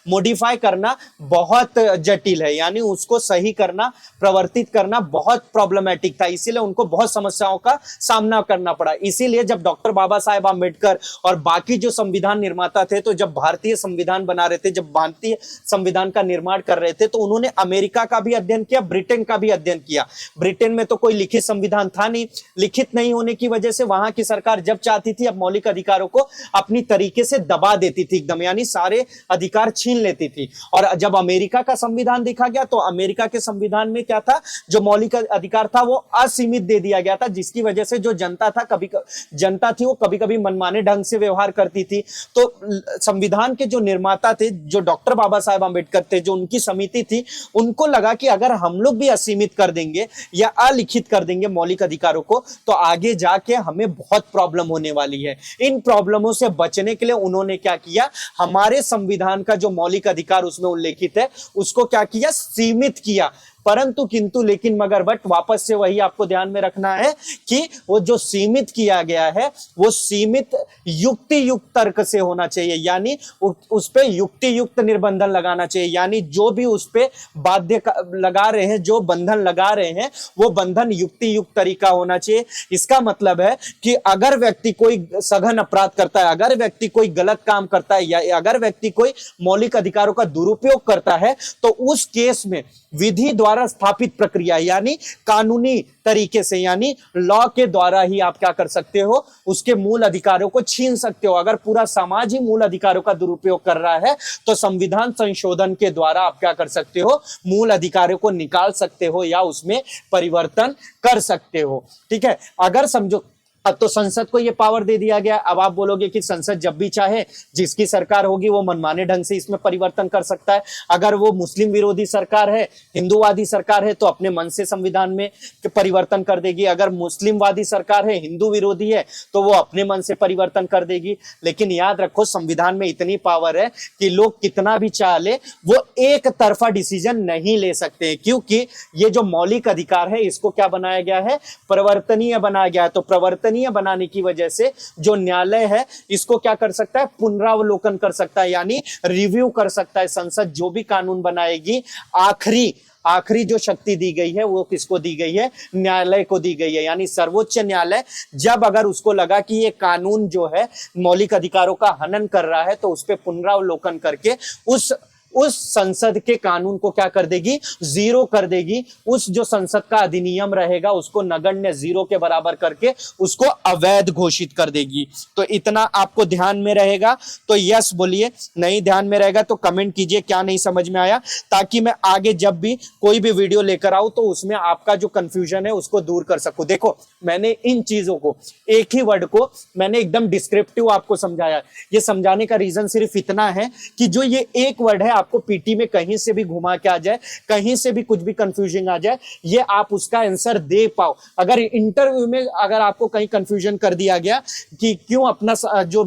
मॉडिफाई करना बहुत जटिल है, यानी उसको सही करना प्रवर्तित करना बहुत प्रॉब्लमेटिक था, इसीलिए उनको बहुत समस्याओं का सामना करना पड़ा। इसीलिए जब डॉक्टर बाबा साहेब आम्बेडकर और बाकी जो संविधान निर्माता थे, तो जब भारतीय संविधान बना रहे थे, जब भारतीय संविधान का निर्माण कर रहे थे, तो उन्होंने अमेरिका का भी अध्ययन किया, ब्रिटेन का भी अध्ययन किया। ब्रिटेन में तो कोई लिखित संविधान था नहीं, लिखित नहीं होने की वजह से वहां की सरकार जब चाहती थी अब मौलिक अधिकारों को अपनी तरीके से दबा देती थी एकदम, यानी सारे अधिकार छीन लेती थी। और जब अमेरिका का संविधान देखा गया तो अमेरिका के संविधान में क्या था, जो मौलिक अधिकार था वो असीमित दे दिया गया था, जिसकी वजह से जो जनता थी वो कभी कभी मनमाने ढंग से व्यवहार करती थी। तो संविधान के जो निर्माता थे, जो डॉक्टर बाबा साहेब आम्बेडकर थे, जो उनकी समिति थी, उनको लगा कि अगर हम लोग भी असीमित कर देंगे या अलिखित कर देंगे मौलिक अधिकारों को, तो आगे जाके हमें बहुत प्रॉब्लम होने वाली है। इन प्रॉब्लमों से बचने के लिए उन्होंने क्या किया, हमारे संविधान का जो मौलिक अधिकार उसमें उल्लेखित है उसको क्या किया, सीमित किया। परंतु किंतु लेकिन मगर बट वापस से वही आपको ध्यान में रखना है कि वो जो सीमित किया गया है वो सीमित युक्ति युक्त तर्क से होना चाहिए, यानी उस पे युक्ति युक्त निर्बंधन लगाना चाहिए, यानी जो भी उस पे बाध्य लगा रहे हैं, जो बंधन लगा रहे हैं, वो बंधन युक्ति युक्त तरीका होना चाहिए। इसका मतलब है कि अगर व्यक्ति कोई सघन अपराध करता है, अगर व्यक्ति कोई गलत काम करता है, या अगर व्यक्ति कोई मौलिक अधिकारों का दुरुपयोग करता है, तो उस केस में विधि द्वारा स्थापित प्रक्रिया यानी कानूनी तरीके से, यानी लॉ के द्वारा ही आप क्या कर सकते हो, उसके मूल अधिकारों को छीन सकते हो। अगर पूरा समाज ही मूल अधिकारों का दुरुपयोग कर रहा है तो संविधान संशोधन के द्वारा आप क्या कर सकते हो, मूल अधिकारों को निकाल सकते हो या उसमें परिवर्तन कर सकते हो। ठीक है, अगर समझो अब तो संसद को यह पावर दे दिया गया। अब आप बोलोगे कि संसद जब भी चाहे, जिसकी सरकार होगी वो मनमाने ढंग से इसमें परिवर्तन कर सकता है। अगर वो मुस्लिम विरोधी सरकार है, हिंदूवादी सरकार है, तो अपने मन से संविधान में परिवर्तन कर देगी। अगर मुस्लिमवादी सरकार है, हिंदू विरोधी है, तो वो अपने मन से परिवर्तन कर देगी। लेकिन याद रखो, संविधान में इतनी पावर है कि लोग कितना भी चाह ले वो एक तरफा डिसीजन नहीं ले सकते, क्योंकि ये जो मौलिक अधिकार है इसको क्या बनाया गया है, परिवर्तनीय बनाया गया है। तो परिवर्तनीय बनाने की वजह से जो न्यायालय है इसको क्या कर सकता है, पुनरावलोकन कर सकता है, यानी रिव्यू कर सकता है। संसद जो भी कानून बनाएगी, आखिरी जो शक्ति दी गई है वो किसको दी गई है, न्यायालय को दी गई है। यानी सर्वोच्च न्यायालय जब अगर उसको लगा कि ये कानून जो है मौलिक अधिकारों का हनन कर रहा है, तो उस पर पुनरावलोकन करके उस संसद के कानून को क्या कर देगी, जीरो कर देगी। उस जो संसद का अधिनियम रहेगा उसको नगण्य, जीरो के बराबर करके उसको अवैध घोषित कर देगी। तो इतना आपको ध्यान में रहेगा तो यस बोलिए, नहीं ध्यान में रहेगा तो कमेंट कीजिए क्या नहीं समझ में आया, ताकि मैं आगे जब भी कोई भी वीडियो लेकर आऊं तो उसमें आपका जो कंफ्यूजन है उसको दूर कर सकूं। देखो, मैंने इन चीजों को, एक ही वर्ड को मैंने एकदम डिस्क्रिप्टिव आपको समझाया। ये समझाने का रीजन सिर्फ इतना है कि जो ये एक वर्ड है आपको पीटी में कहीं से भी घुमा के आ जाए, कहीं से भी कुछ भी कंफ्यूजन आ जाए, ये आप उसका आंसर दे पाओ। अगर इंटरव्यू में अगर आपको कहीं कंफ्यूजन कर दिया गया कि क्यों अपना जो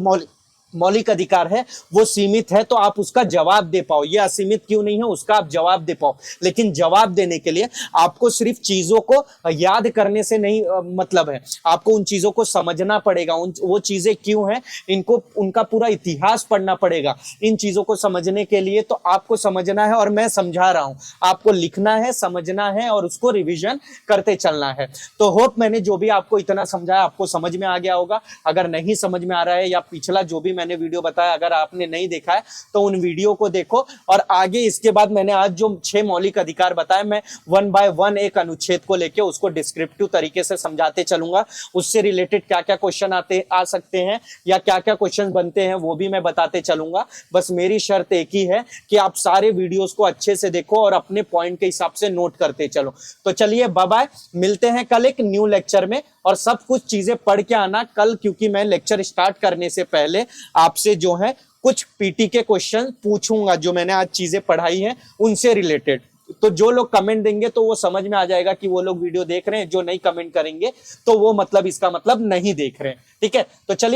मौलिक अधिकार है वो सीमित है, तो आप उसका जवाब दे पाओ। ये असीमित क्यों नहीं है उसका आप जवाब दे पाओ। लेकिन जवाब देने के लिए आपको सिर्फ चीजों को याद करने से नहीं मतलब है, आपको उन चीजों को समझना पड़ेगा। वो चीजें क्यों हैं, इनको उनका पूरा इतिहास पढ़ना पड़ेगा। इन चीजों को समझने के लिए तो आपको समझना है, और मैं समझा रहा हूं, आपको लिखना है, समझना है और उसको रिविजन करते चलना है। तो होप मैंने जो भी आपको इतना समझाया आपको समझ में आ गया होगा। अगर नहीं समझ में आ रहा है या पिछला जो भी मैंने वीडियो बताया अगर आपने नहीं देखा है तो उन वीडियो को देखो। और आगे इसके बाद मैंने आज जो 6 मौलिक अधिकार बताए, मैं 1 बाय 1 एक अनुच्छेद को लेके उसको डिस्क्रिप्टिव तरीके से समझाते चलूंगा। उससे रिलेटेड क्या क्या क्वेश्चन आ सकते हैं या क्या क्या क्वेश्चन बनते हैं वो भी मैं बताते चलूंगा। बस मेरी शर्त एक ही है कि आप सारे वीडियोस को अच्छे से देखो और अपने पॉइंट के हिसाब से नोट करते चलो। तो चलिए बाय बाय, मिलते हैं कल एक न्यू लेक्चर में। और सब कुछ चीजें पढ़ के आना कल, क्योंकि मैं लेक्चर स्टार्ट करने से पहले आपसे जो है कुछ पीटी के क्वेश्चन पूछूंगा जो मैंने आज चीजें पढ़ाई हैं उनसे रिलेटेड। तो जो लोग कमेंट देंगे तो वो समझ में आ जाएगा कि वो लोग वीडियो देख रहे हैं, जो नहीं कमेंट करेंगे तो वो मतलब इसका मतलब नहीं देख रहे हैं। ठीक है, तो चलिए।